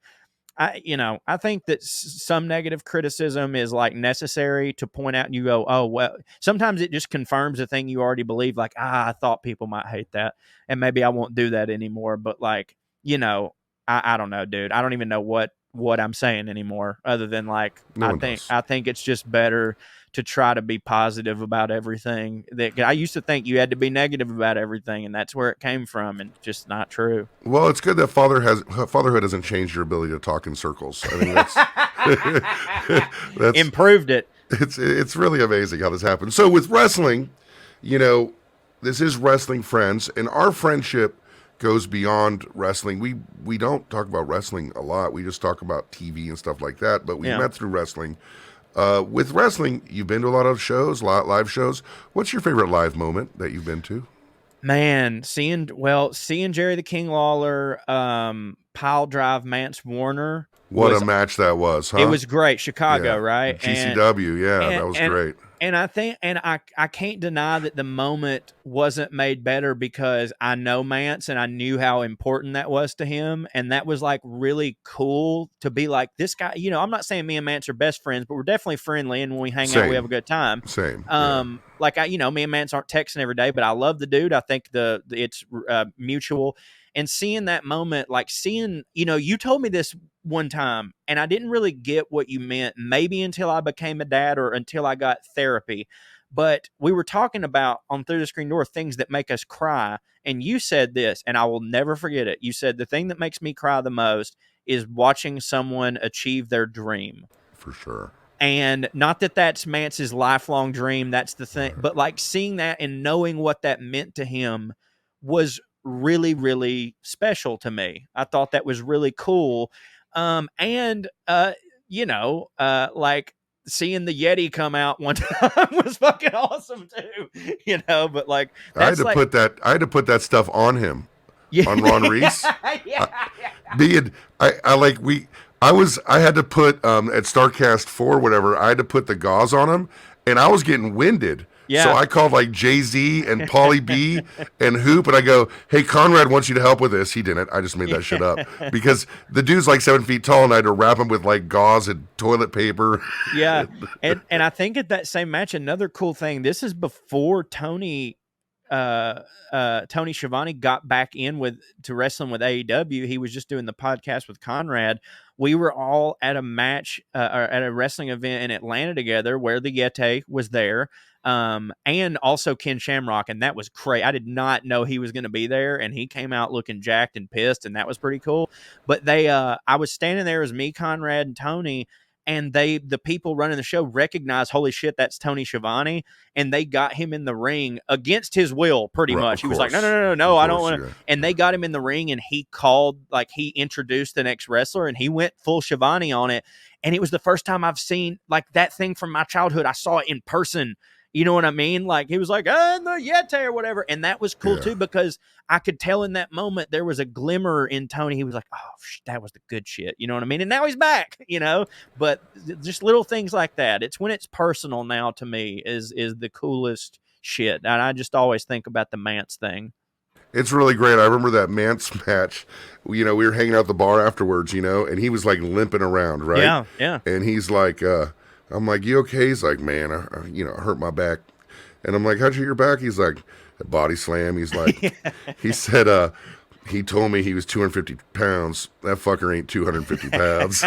I think that some negative criticism is like necessary to point out, and you go, oh, well, sometimes it just confirms a thing you already believe. Like, I thought people might hate that, and maybe I won't do that anymore. But like, I don't know, dude. I don't even know what I'm saying anymore, other than like, I think it's just better to try to be positive about everything. That I used to think you had to be negative about everything, and that's where it came from, and just not true. Well, it's good that fatherhood hasn't changed your ability to talk in circles. I mean, that's improved it. It's really amazing how this happens. So with wrestling, this is Wrestling Friends, and our friendship goes beyond wrestling. We don't talk about wrestling a lot. We just talk about TV and stuff like that. But we met through wrestling. With wrestling, you've been to a lot of shows, live shows. What's your favorite live moment that you've been to? Man, seeing Jerry the King Lawler pile drive Mance Warner. What a match that was, huh? It was great. Chicago, right? GCW, that was great. And I think, and I can't deny that the moment wasn't made better because I know Mance and I knew how important that was to him. And that was like really cool to be like, this guy, I'm not saying me and Mance are best friends, but we're definitely friendly. And when we hang out, we have a good time. Same. Like me and Mance aren't texting every day, but I love the dude. I think it's mutual. And seeing that moment, like you told me this one time, and I didn't really get what you meant, maybe until I became a dad or until I got therapy. But we were talking about on Through the Screen Door things that make us cry. And you said this, and I will never forget it. You said the thing that makes me cry the most is watching someone achieve their dream. For sure. And not that that's Mance's lifelong dream. That's the thing. But like seeing that and knowing what that meant to him was really, really special to me. I thought that was really cool. Like seeing the Yeti come out one time was fucking awesome too. But like I had to put that stuff on him. On Ron Reese. I had to put at StarCast 4 whatever, I had to put the gauze on him, and I was getting winded. Yeah. So I called like Jay-Z and Pauly B and Hoop, and I go, hey, Conrad wants you to help with this. He didn't. I just made that shit up. Because the dude's like 7 feet tall, and I had to wrap him with like gauze and toilet paper. Yeah. And I think at that same match, another cool thing, this is before Tony Schiavone got back to wrestling with AEW. He was just doing the podcast with Conrad. We were all at a match or at a wrestling event in Atlanta together where the Yeti was there. And also Ken Shamrock, and that was crazy. I did not know he was going to be there, and he came out looking jacked and pissed, and that was pretty cool. But I was standing there as me, Conrad, and Tony, and the people running the show recognized, holy shit, that's Tony Schiavone, and they got him in the ring against his will, pretty much. He was like, no, I don't want to. And they got him in the ring, and he introduced the next wrestler, and he went full Schiavone on it. And it was the first time I've seen like that thing from my childhood. I saw it in person. You know what I mean? Like he was like, oh, the Yeti or whatever. And that was cool Yeah. too, because I could tell in that moment there was a glimmer in Tony. He was like, oh, that was the good shit. You know what I mean? And now he's back, but just little things like that. It's when it's personal now to me is the coolest shit. And I just always think about the Mance thing. It's really great. I remember that Mance match. We were hanging out at the bar afterwards, and he was like limping around, right? Yeah, yeah. And he's like, I'm like, you okay? He's like, man, I hurt my back. And I'm like, how'd you hurt your back? He's like, a body slam. He's like, he said, he told me he was 250 pounds. That fucker ain't 250 pounds.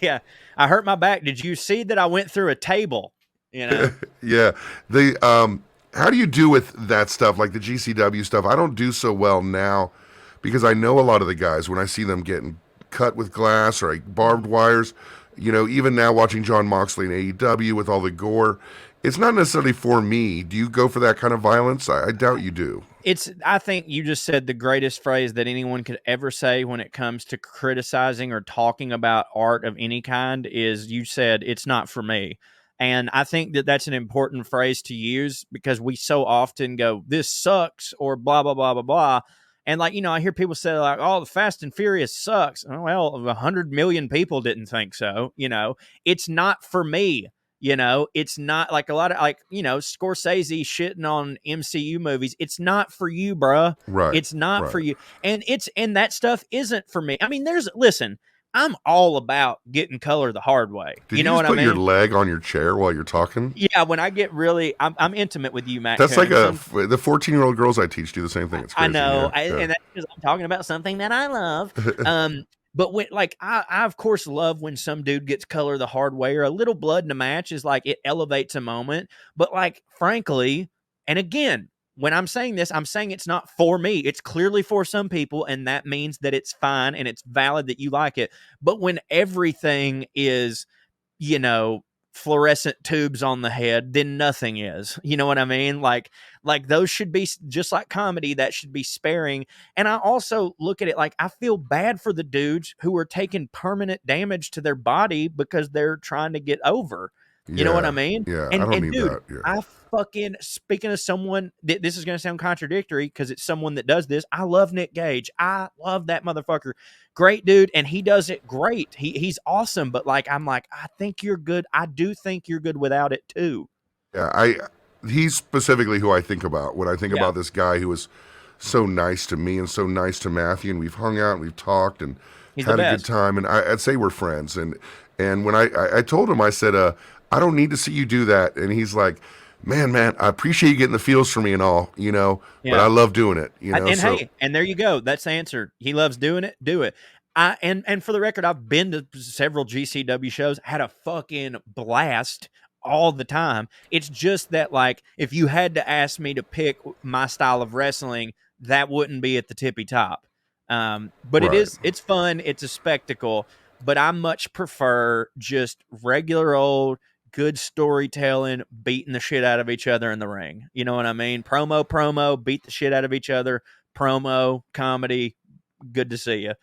Yeah. I hurt my back. Did you see that I went through a table? Yeah. How do you do with that stuff, like the GCW stuff? I don't do so well now because I know a lot of the guys, when I see them getting cut with glass or like barbed wires, even now watching John Moxley in AEW with all the gore, it's not necessarily for me. Do you go for that kind of violence? I doubt you do. I think you just said the greatest phrase that anyone could ever say when it comes to criticizing or talking about art of any kind is you said, it's not for me. And I think that that's an important phrase to use because we so often go, this sucks or blah, blah, blah, blah, blah. And I hear people say like, oh, the Fast and Furious sucks. Oh, well, 100 million people didn't think so. It's not for me. It's not like a lot of Scorsese shitting on MCU movies. It's not for you, bruh. Right. It's not right. for you. And that stuff isn't for me. I mean, listen, I'm all about getting color the hard way. Did you know just what I put mean? your leg on your chair while you're talking? Yeah, when I get really, I'm intimate with you, Matt. That's Coons. like the 14-year-old girls I teach do the same thing. It's crazy. I know, yeah. and that's because I'm talking about something that I love. But when I of course love when some dude gets color the hard way or a little blood in a match is like it elevates a moment. But frankly, and again, when I'm saying this, I'm saying it's not for me. It's clearly for some people, and that means that it's fine and it's valid that you like it. But when everything is, fluorescent tubes on the head, then nothing is. You know what I mean? Like those should be just like comedy, that should be sparing. And I also look at it like I feel bad for the dudes who are taking permanent damage to their body because they're trying to get over. You know what I mean? Yeah, and, I don't need dude, that. Yeah. I fucking, speaking of someone, this is going to sound contradictory because it's someone that does this. I love Nick Gage. I love that motherfucker. Great dude. And he does it great. He's awesome. But I'm like, I think you're good. I do think you're good without it too. Yeah, he's specifically who I think about when I think about this guy who was so nice to me and so nice to Matthew, and we've hung out and we've talked and had a good time, and I'd say we're friends. And when I told him, I said, I don't need to see you do that, and he's like, man, I appreciate you getting the feels for me and all, but I love doing it, And hey, and there you go. That's the answer. He loves doing it. Do it. And for the record, I've been to several GCW shows, had a fucking blast all the time. It's just that if you had to ask me to pick my style of wrestling, that wouldn't be at the tippy top. But Right. it's fun. It's a spectacle, but I much prefer just regular old good storytelling, beating the shit out of each other in the ring. You know what I mean? Promo, beat the shit out of each other. Promo, comedy. Good to see you.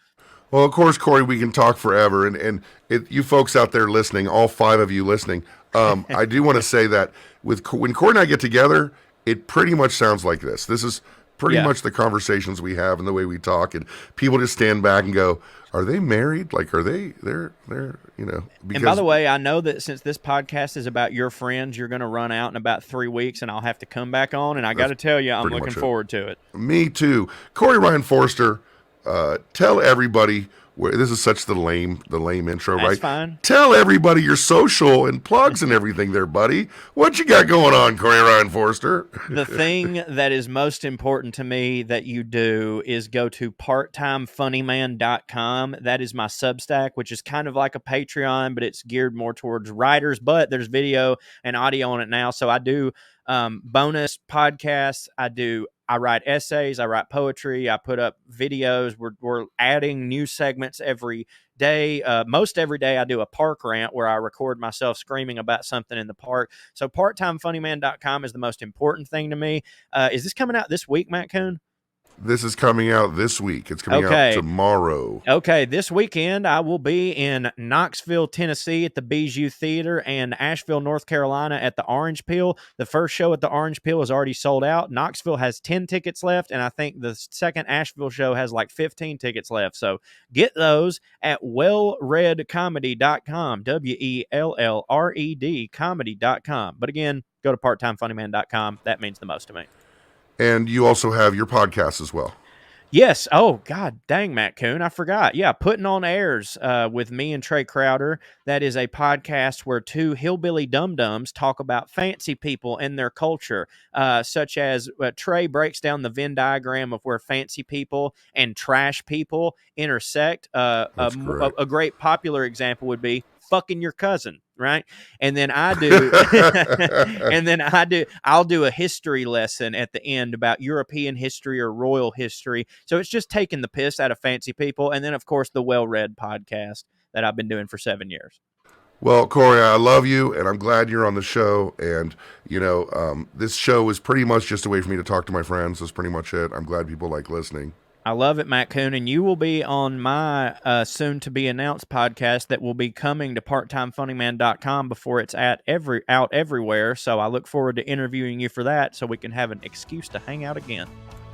Well, of course, Corey, we can talk forever, and you folks out there listening, all 5 of you listening, I do want to say that when Corey and I get together, it pretty much sounds like this. This is pretty much the conversations we have and the way we talk, and people just stand back and go, are they married? They're because... And by the way, I know that since this podcast is about your friends, you're going to run out in about 3 weeks, and I'll have to come back on, and I got to tell you, I'm looking forward to it. Me too. Corey Ryan Forrester, tell everybody this is such the lame intro, That's right? Fine. Tell everybody your social and plugs and everything there, buddy. What you got going on, Corey Ryan Forrester? The thing that is most important to me that you do is go to parttimefunnyman.com. That is my Substack, which is kind of like a Patreon, but it's geared more towards writers, but there's video and audio on it now. So I do bonus podcasts. I write essays, I write poetry, I put up videos. We're adding new segments every day. Most every day I do a park rant where I record myself screaming about something in the park. So parttimefunnyman.com is the most important thing to me. Is this coming out this week, Matt Coon? This is coming out this week. It's coming out Okay. tomorrow. Okay, this weekend I will be in Knoxville, Tennessee at the Bijou Theater and Asheville, North Carolina at the Orange Peel. The first show at the Orange Peel is already sold out. Knoxville has 10 tickets left, and I think the second Asheville show has like 15 tickets left. So get those at wellreadcomedy.com, WELLRED comedy.com. But again, go to parttimefunnyman.com. That means the most to me. And you also have your podcast as well. Yes. Oh, God dang, Matt Coon. I forgot. Yeah. Putting on Airs with me and Trey Crowder. That is a podcast where two hillbilly dum-dums talk about fancy people and their culture, such as Trey breaks down the Venn diagram of where fancy people and trash people intersect. A great popular example would be fucking your cousin, right? And then I do I'll do a history lesson at the end about European history or royal history. So it's just taking the piss out of fancy people. And then of course the Well Read podcast that I've been doing for 7 years. Well, Corey, I love you, and I'm glad you're on the show. And, this show is pretty much just a way for me to talk to my friends. That's pretty much it. I'm glad people like listening. I love it, Matt Coon, and you will be on my soon-to-be-announced podcast that will be coming to parttimefunnyman.com before it's out everywhere, so I look forward to interviewing you for that so we can have an excuse to hang out again.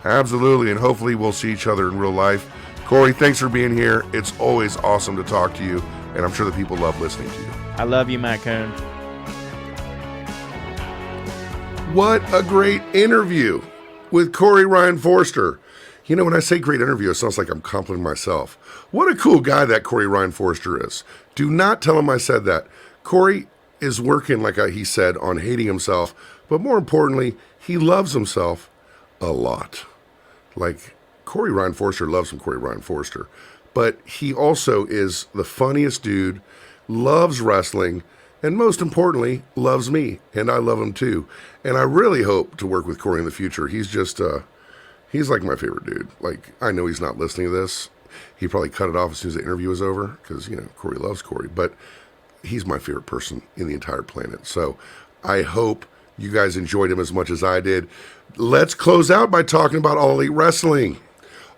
Absolutely, and hopefully we'll see each other in real life. Corey, thanks for being here. It's always awesome to talk to you, and I'm sure that people love listening to you. I love you, Matt Coon. What a great interview with Corey Ryan Forrester. When I say great interview, it sounds like I'm complimenting myself. What a cool guy that Corey Ryan Forrester is. Do not tell him I said that. Corey is working, like he said, on hating himself, but more importantly, he loves himself a lot. Like, Corey Ryan Forrester loves some Corey Ryan Forrester, but he also is the funniest dude, loves wrestling, and most importantly, loves me, and I love him too. And I really hope to work with Corey in the future. He's just... he's like my favorite dude. Like, I know he's not listening to this. He probably cut it off as soon as the interview was over because, Corey loves Corey. But he's my favorite person in the entire planet. So I hope you guys enjoyed him as much as I did. Let's close out by talking about All Elite Wrestling.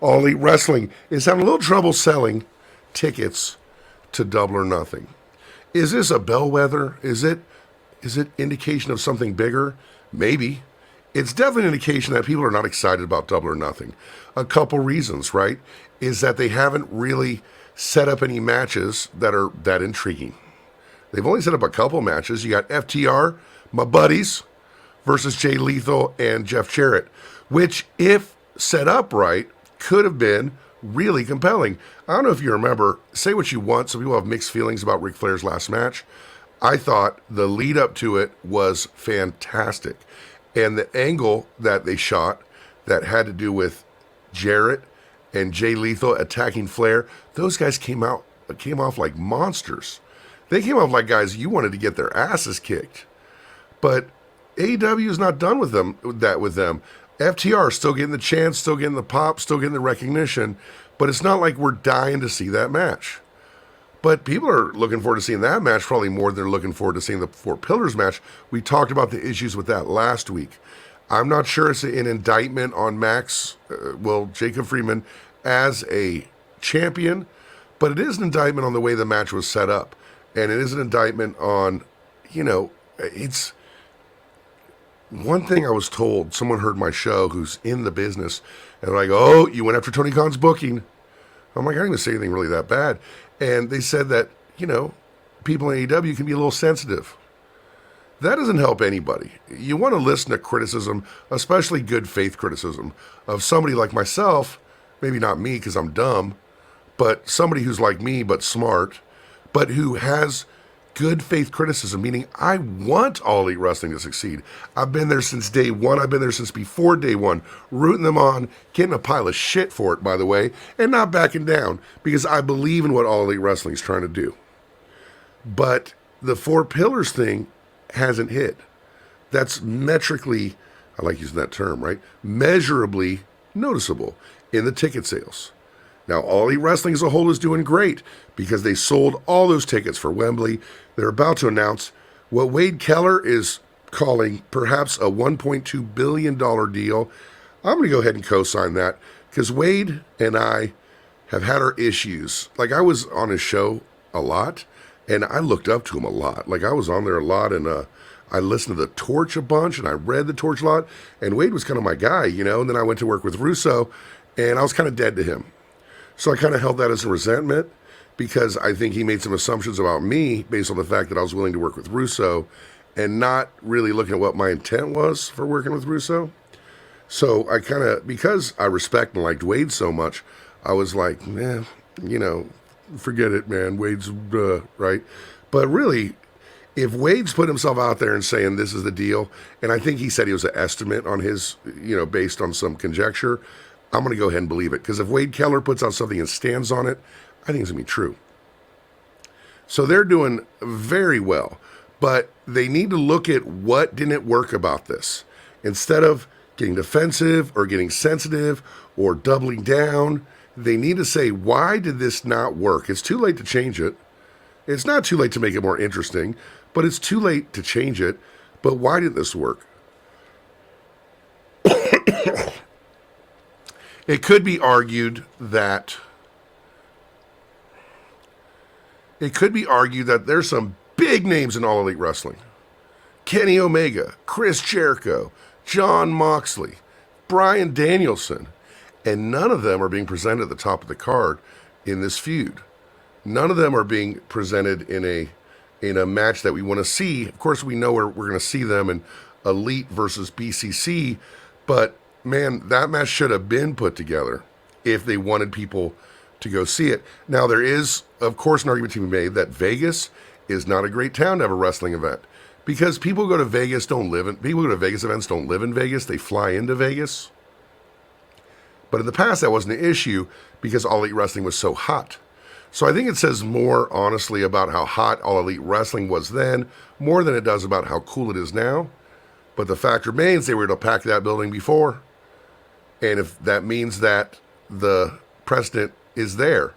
All Elite Wrestling is having a little trouble selling tickets to Double or Nothing. Is this a bellwether? Is it indication of something bigger? Maybe. It's definitely an indication that people are not excited about Double or Nothing. A couple reasons, right? Is that they haven't really set up any matches that are that intriguing. They've only set up a couple matches. You got FTR, my buddies, versus Jay Lethal and Jeff Jarrett, which, if set up right, could have been really compelling. I don't know if you remember, say what you want, some people have mixed feelings about Ric Flair's last match. I thought the lead up to it was fantastic. And the angle that they shot that had to do with Jarrett and Jay Lethal attacking Flair, those guys came off like monsters. They came off like guys you wanted to get their asses kicked. But AEW is not done with them. FTR is still getting the chance, still getting the pop, still getting the recognition, but it's not like we're dying to see that match. But people are looking forward to seeing that match probably more than they're looking forward to seeing the Four Pillars match. We talked about the issues with that last week. I'm not sure it's an indictment on Jacob Freeman as a champion, but it is an indictment on the way the match was set up. And it is an indictment on, it's one thing I was told. Someone heard my show who's in the business, and they're like, oh, you went after Tony Khan's booking. I'm like, I didn't say anything really that bad. And they said that, people in AEW can be a little sensitive. That doesn't help anybody. You want to listen to criticism, especially good faith criticism, of somebody like myself, maybe not me because I'm dumb, but somebody who's like me but smart, but who has good faith criticism, meaning I want All Elite Wrestling to succeed. I've been there since day one. I've been there since before day one, rooting them on, getting a pile of shit for it, by the way, and not backing down because I believe in what All Elite Wrestling is trying to do. But the Four Pillars thing hasn't hit. That's metrically, I like using that term, right? Measurably noticeable in the ticket sales. Now, All Elite Wrestling as a whole is doing great because they sold all those tickets for Wembley. They're about to announce what Wade Keller is calling perhaps a $1.2 billion deal. I'm going to go ahead and co-sign that because Wade and I have had our issues. Like, I was on his show a lot, and I looked up to him a lot. Like, I was on there a lot, and I listened to The Torch a bunch, and I read The Torch a lot, and Wade was kind of my guy, you know, and then I went to work with Russo, and I was kind of dead to him. So I kind of held that as a resentment because I think he made some assumptions about me based on the fact that I was willing to work with Russo and not really looking at what my intent was for working with Russo. So I kind of, because I respect and liked Wade so much, I was like, you know, forget it, man. Wade's, right? But really, if Wade's put himself out there and saying this is the deal, and I think he said he was an estimate on his, you know, based on some conjecture, I'm going to go ahead and believe it. Because if Wade Keller puts out something and stands on it, I think it's going to be true. So they're doing very well. But they need to look at what didn't work about this. Instead of getting defensive or getting sensitive or doubling down, they need to say, why did this not work? It's too late to change it. It's not too late to make it more interesting, but it's too late to change it. But why did this work? It could be argued that there's some big names in All Elite Wrestling. Kenny Omega, Chris Jericho, Jon Moxley, Bryan Danielson, and none of them are being presented at the top of the card in this feud. None of them are being presented in a match that we want to see. Of course, we know we're going to see them in Elite versus BCC, but man, that match should have been put together if they wanted people to go see it. Now, there is, of course, an argument to be made that Vegas is not a great town to have a wrestling event because people who go to Vegas people who go to Vegas events don't live in Vegas. They fly into Vegas. But in the past, that wasn't an issue because All Elite Wrestling was so hot. So I think it says more, honestly, about how hot All Elite Wrestling was then, more than it does about how cool it is now. But the fact remains they were able to pack that building before. And if that means that the precedent is there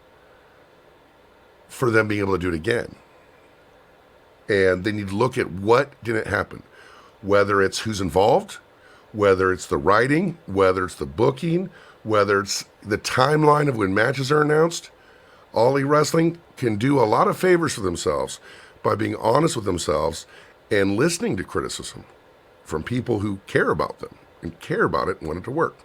for them being able to do it again. And they need to look at what didn't happen. Whether it's who's involved, whether it's the writing, whether it's the booking, whether it's the timeline of when matches are announced. All Elite Wrestling can do a lot of favors for themselves by being honest with themselves and listening to criticism from people who care about them and care about it and want it to work.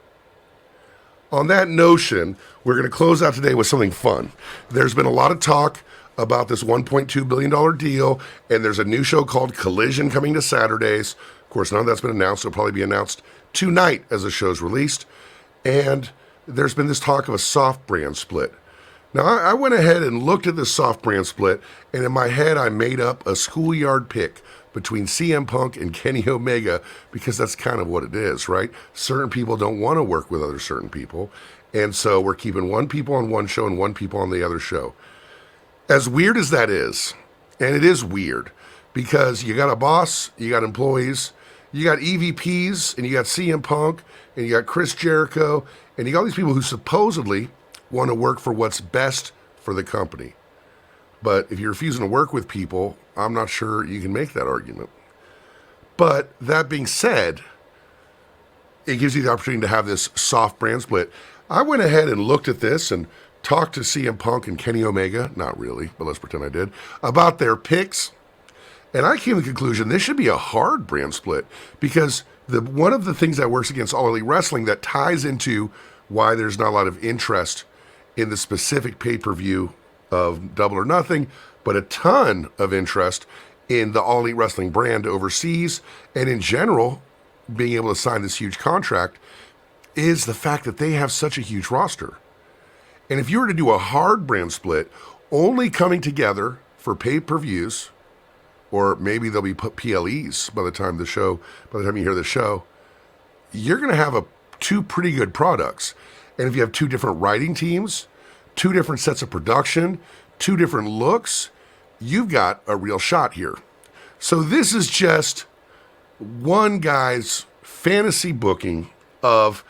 On that notion, we're going to close out today with something fun. There's been a lot of talk about this $1.2 billion deal, and there's a new show called Collision coming to Saturdays. Of course, none of that's been announced. It'll probably be announced tonight as the show's released. And there's been this talk of a soft brand split. Now, I went ahead and looked at this soft brand split, and in my head, I made up a schoolyard pick between CM Punk and Kenny Omega, because that's kind of what it is, right? Certain people don't want to work with other certain people, and so we're keeping one people on one show and one people on the other show. As weird as that is, and it is weird, because you got a boss, you got employees, you got EVPs, and you got CM Punk, and you got Chris Jericho, and you got all these people who supposedly want to work for what's best for the company. But if you're refusing to work with people, I'm not sure you can make that argument. But that being said, it gives you the opportunity to have this soft brand split. I went ahead and looked at this and talked to CM Punk and Kenny Omega, not really, but let's pretend I did, about their picks. And I came to the conclusion this should be a hard brand split because one of the things that works against All Elite Wrestling that ties into why there's not a lot of interest in the specific pay-per-view of Double or Nothing, but a ton of interest in the All Elite Wrestling brand overseas and in general being able to sign this huge contract is the fact that they have such a huge roster. And if you were to do a hard brand split, only coming together for pay-per-views, or maybe they'll be PLEs by the time you hear the show, you're going to have two pretty good products. And if you have two different writing teams, two different sets of production, two different looks, you've got a real shot here. So this is just one guy's fantasy booking of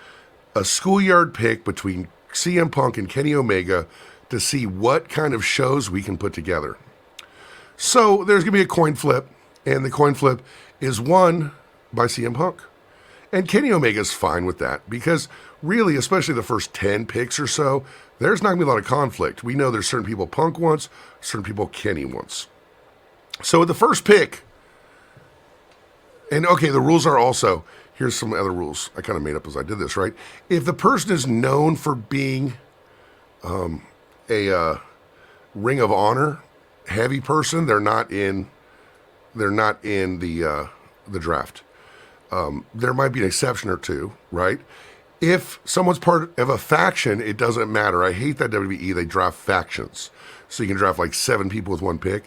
a schoolyard pick between CM Punk and Kenny Omega to see what kind of shows we can put together. So there's going to be a coin flip, and the coin flip is won by CM Punk. And Kenny Omega's fine with that because really, especially the first 10 picks or so, there's not going to be a lot of conflict. We know there's certain people Punk wants, certain people Kenny wants. So with the first pick, and okay, the rules are also, here's some other rules I kind of made up as I did this, right? If the person is known for being a Ring of Honor heavy person, they're not in the draft. There might be an exception or two, right? If someone's part of a faction, it doesn't matter. I hate that WWE, they draft factions. So you can draft like 7 people with one pick.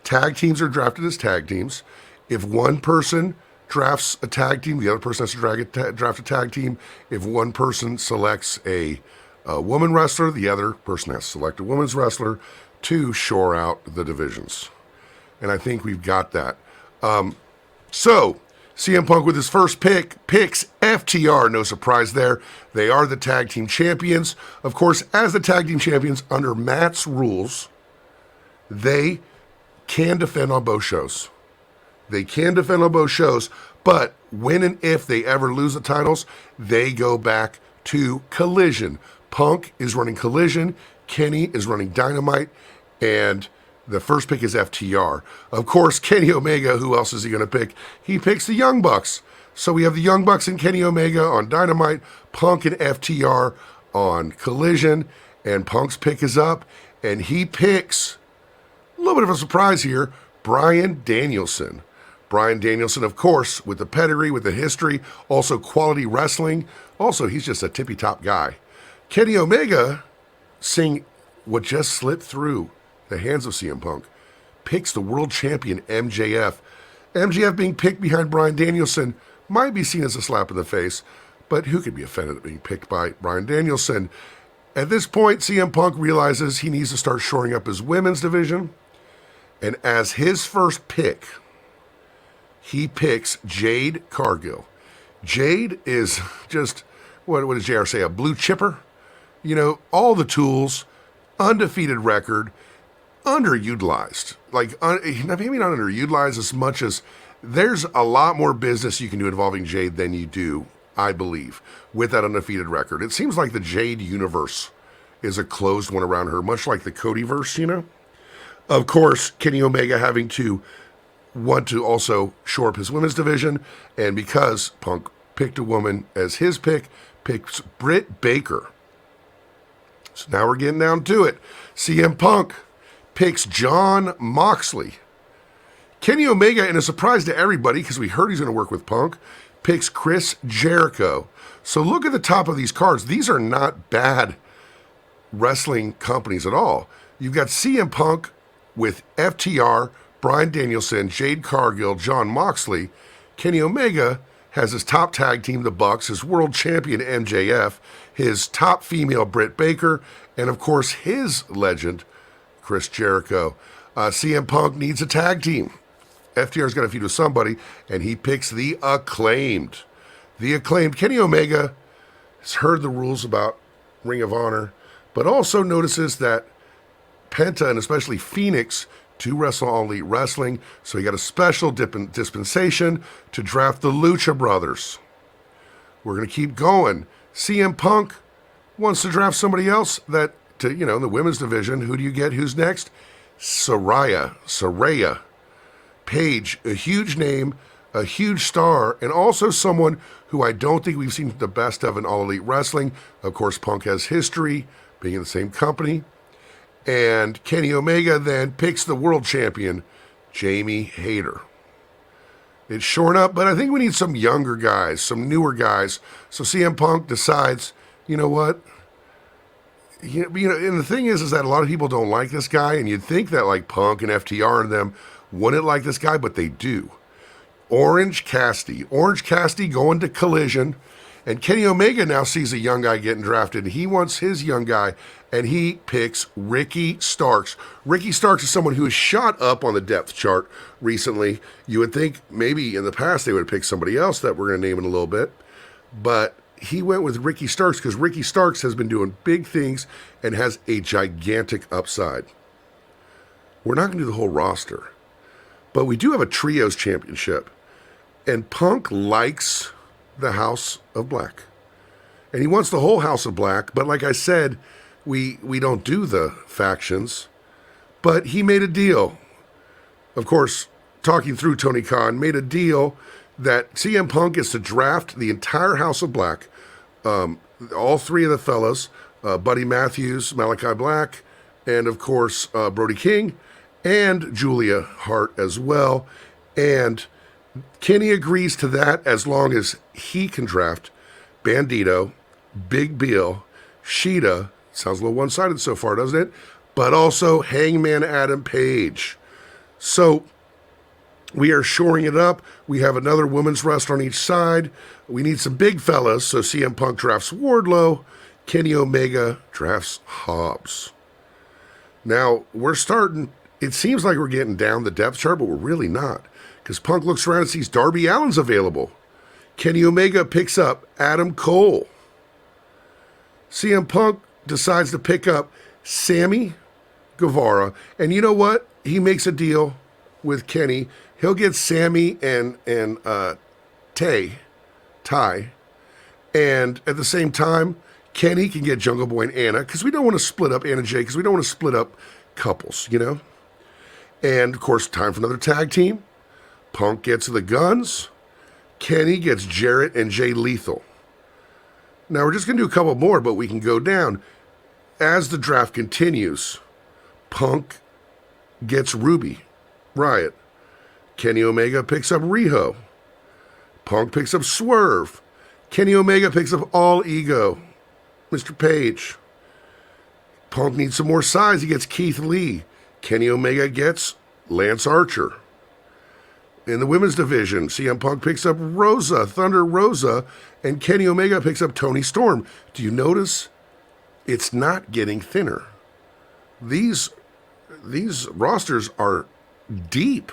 Tag teams are drafted as tag teams. If one person drafts a tag team, the other person has to draft a tag team. If one person selects a woman wrestler, the other person has to select a women's wrestler to shore out the divisions. And I think we've got that. So CM Punk with his first pick picks FTR. No surprise there. They are the tag team champions. Of course, as the tag team champions, under Matt's rules, they can defend on both shows. They can defend on both shows, but when and if they ever lose the titles, they go back to Collision. Punk is running Collision. Kenny is running Dynamite. And the first pick is FTR. Of course, Kenny Omega, who else is he going to pick? He picks the Young Bucks. So we have the Young Bucks and Kenny Omega on Dynamite, Punk and FTR on Collision, and Punk's pick is up, and he picks, a little bit of a surprise here, Bryan Danielson. Bryan Danielson, of course, with the pedigree, with the history, also quality wrestling. Also, he's just a tippy-top guy. Kenny Omega, seeing what just slipped through the hands of CM Punk, picks the world champion MJF. MJF being picked behind Bryan Danielson might be seen as a slap in the face, but who could be offended at being picked by Bryan Danielson? At this point, CM Punk realizes he needs to start shoring up his women's division, and as his first pick, he picks Jade Cargill. Jade is just, what does JR say, a blue chipper? You know, all the tools, undefeated record, underutilized. Like, maybe not underutilized as much as there's a lot more business you can do involving Jade than you do, I believe, with that undefeated record. It seems like the Jade universe is a closed one around her, much like the Codyverse, you know? Of course, Kenny Omega having to want to also shore up his women's division, and because Punk picked a woman as his pick, picks Britt Baker. So now we're getting down to it. CM Punk picks Jon Moxley. Kenny Omega, in a surprise to everybody, because we heard he's going to work with Punk, picks Chris Jericho. So look at the top of these cards. These are not bad wrestling companies at all. You've got CM Punk with FTR, Bryan Danielson, Jade Cargill, Jon Moxley. Kenny Omega has his top tag team, the Bucks, his world champion, MJF, his top female, Britt Baker, and of course his legend, Chris Jericho. CM Punk needs a tag team. FTR's got to feud with somebody, and he picks the Acclaimed. The Acclaimed. Kenny Omega has heard the rules about Ring of Honor, but also notices that Penta and especially Phoenix to wrestle All Elite Wrestling, so he got a special dispensation to draft the Lucha Brothers. We're going to keep going. CM Punk wants to draft somebody else that, in the women's division. Who do you get? Who's next? Saraya Page, a huge name, a huge star, and also someone who I don't think we've seen the best of in All Elite Wrestling. Of course, Punk has history, being in the same company. And Kenny Omega then picks the world champion, Jamie Hayter. It's shorn up, but I think we need some younger guys, some newer guys. So CM Punk decides, you know what? And the thing is that a lot of people don't like this guy, and you'd think that like Punk and FTR and them wouldn't like this guy, but they do. Orange Cassidy going to Collision, and Kenny Omega now sees a young guy getting drafted, and he wants his young guy, and he picks Ricky Starks. Ricky Starks is someone who has shot up on the depth chart recently. You would think maybe in the past they would have picked somebody else that we're going to name in a little bit, but he went with Ricky Starks because Ricky Starks has been doing big things and has a gigantic upside. We're not going to do the whole roster, but we do have a trios championship, and Punk likes the House of Black. And he wants the whole House of Black, but like I said, we don't do the factions. But he made a deal. Of course, talking through Tony Khan, made a deal that CM Punk gets to draft the entire House of Black, all three of the fellas, Buddy Matthews, Malachi Black, and of course, Brody King, and Julia Hart as well. And Kenny agrees to that as long as he can draft Bandito, Big Bill, Sheeta, sounds a little one-sided so far, doesn't it? But also Hangman Adam Page. So we are shoring it up. We have another women's wrestler on each side. We need some big fellas, so CM Punk drafts Wardlow. Kenny Omega drafts Hobbs. Now, we're starting, it seems like we're getting down the depth chart, but we're really not. Because Punk looks around and sees Darby Allin's available. Kenny Omega picks up Adam Cole. CM Punk decides to pick up Sammy Guevara. And you know what? He makes a deal with Kenny. He'll get Sammy and Ty. And at the same time, Kenny can get Jungle Boy and Anna, because we don't want to split up Anna Jay, because we don't want to split up couples, you know? And, of course, time for another tag team. Punk gets the Guns. Kenny gets Jarrett and Jay Lethal. Now, we're just going to do a couple more, but we can go down. As the draft continues, Punk gets Ruby Riot. Kenny Omega picks up Riho. Punk picks up Swerve. Kenny Omega picks up All Ego. Mr. Page. Punk needs some more size. He gets Keith Lee. Kenny Omega gets Lance Archer. In the women's division, CM Punk picks up Rosa, Thunder Rosa, and Kenny Omega picks up Toni Storm. Do you notice? It's not getting thinner. These rosters are deep.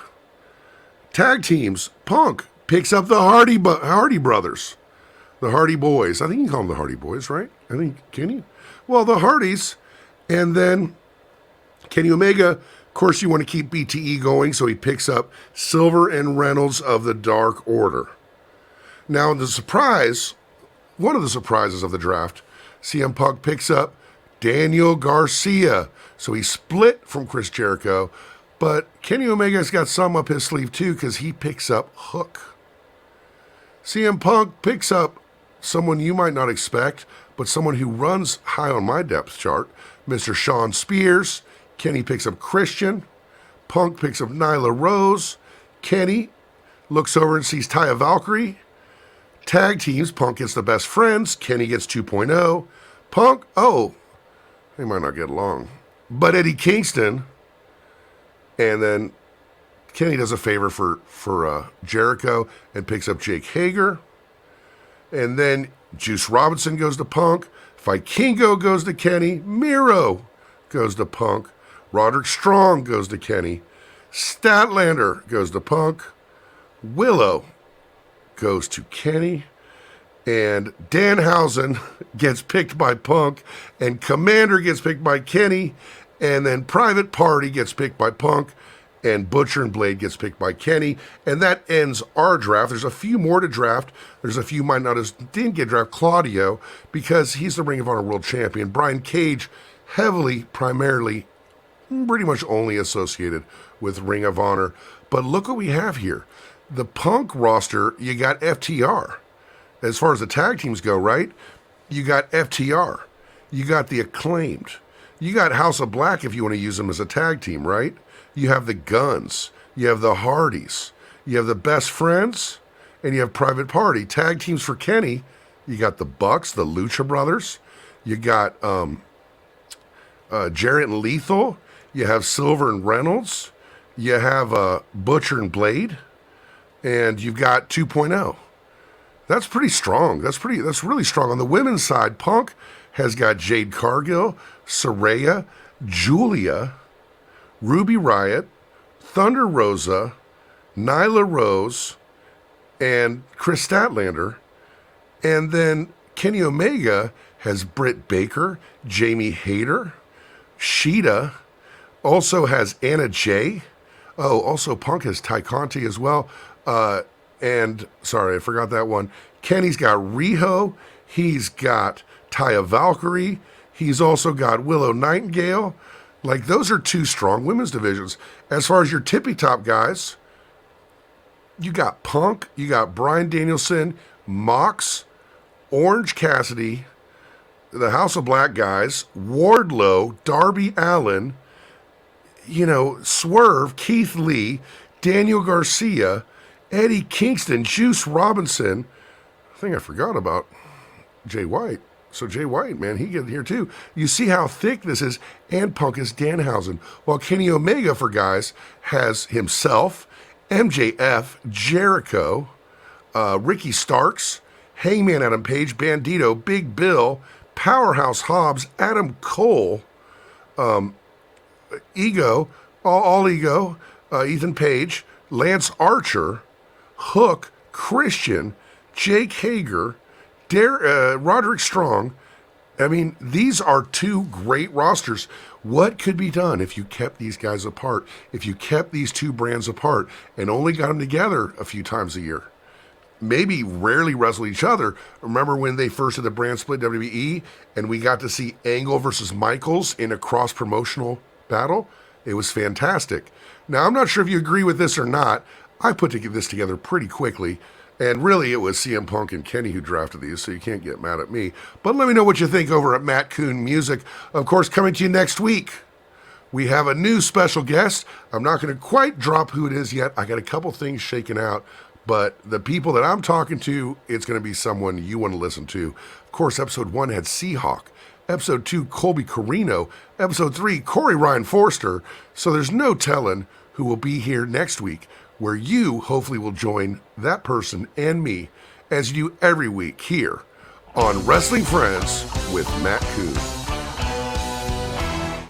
Tag teams, Punk picks up the Hardy Brothers. The Hardy Boys. I think you can call them the Hardy Boys, right? I think, can you? Well, the Hardys. And then Kenny Omega, of course, you want to keep BTE going, so he picks up Silver and Reynolds of the Dark Order. Now, the surprise, one of the surprises of the draft, CM Punk picks up Daniel Garcia. So he split from Chris Jericho, but Kenny Omega's got some up his sleeve too, because he picks up Hook. CM Punk picks up someone you might not expect, but someone who runs high on my depth chart, Mr. Sean Spears. Kenny picks up Christian. Punk picks up Nyla Rose. Kenny looks over and sees Taya Valkyrie. Tag teams, Punk gets the Best Friends. Kenny gets 2.0. Punk, they might not get along. But Eddie Kingston, and then Kenny does a favor for Jericho and picks up Jake Hager. And then Juice Robinson goes to Punk. Vikingo goes to Kenny. Miro goes to Punk. Roderick Strong goes to Kenny. Statlander goes to Punk. Willow goes to Kenny. And Danhausen gets picked by Punk. And Commander gets picked by Kenny. And then Private Party gets picked by Punk. And Butcher and Blade gets picked by Kenny. And that ends our draft. There's a few more to draft. There's a few didn't get drafted. Claudio, because he's the Ring of Honor World Champion. Brian Cage, primarily, pretty much only associated with Ring of Honor. But look what we have here. The Punk roster, you got FTR. As far as the tag teams go, right? You got FTR. You got the Acclaimed. You got House of Black if you want to use them as a tag team, right? You have the Guns. You have the Hardys. You have the Best Friends. And you have Private Party. Tag teams for Kenny, you got the Bucks, the Lucha Brothers. You got Jarrett and Lethal. You have Silver and Reynolds. You have Butcher and Blade. And you've got 2.0. That's pretty strong. That's really strong. On the women's side, Punk has got Jade Cargill, Saraya, Julia, Ruby Riott, Thunder Rosa, Nyla Rose, and Chris Statlander. And then Kenny Omega has Britt Baker, Jamie Hayter, Sheeta, also has Anna Jay. Oh, also Punk has Ty Conti as well. and sorry, I forgot that one. Kenny's got Riho. He's got Taya Valkyrie. He's also got Willow Nightingale. Like, those are two strong women's divisions. As far as your tippy top guys, you got Punk, you got Bryan Danielson, Mox, Orange Cassidy, the House of Black guys, Wardlow, Darby Allin, Swerve, Keith Lee, Daniel Garcia, Eddie Kingston, Juice Robinson. I think I forgot about Jay White. So Jay White, man, he get here too. You see how thick this is, and Punk is Danhausen. While Kenny Omega for guys has himself, MJF, Jericho, Ricky Starks, Hangman Adam Page, Bandito, Big Bill, Powerhouse Hobbs, Adam Cole, Ego, all Ego, Ethan Page, Lance Archer, Hook, Christian, Jake Hager, Roderick Strong. I mean, these are two great rosters. What could be done if you kept these guys apart, if you kept these two brands apart and only got them together a few times a year? Maybe rarely wrestle each other. Remember when they first did the brand split WWE and we got to see Angle versus Michaels in a cross-promotional battle? It was fantastic. Now, I'm not sure if you agree with this or not. I put this together pretty quickly. And really, it was CM Punk and Kenny who drafted these, so you can't get mad at me. But let me know what you think over at Matt Coon Music. Of course, coming to you next week, we have a new special guest. I'm not going to quite drop who it is yet. I got a couple things shaken out. But the people that I'm talking to, it's going to be someone you want to listen to. Of course, episode 1 had Seahawk. Episode 2, Colby Carino. Episode 3, Corey Ryan Forrester. So there's no telling who will be here next week, where you hopefully will join that person and me as you do every week here on Wrestling Friends with Matt Coon.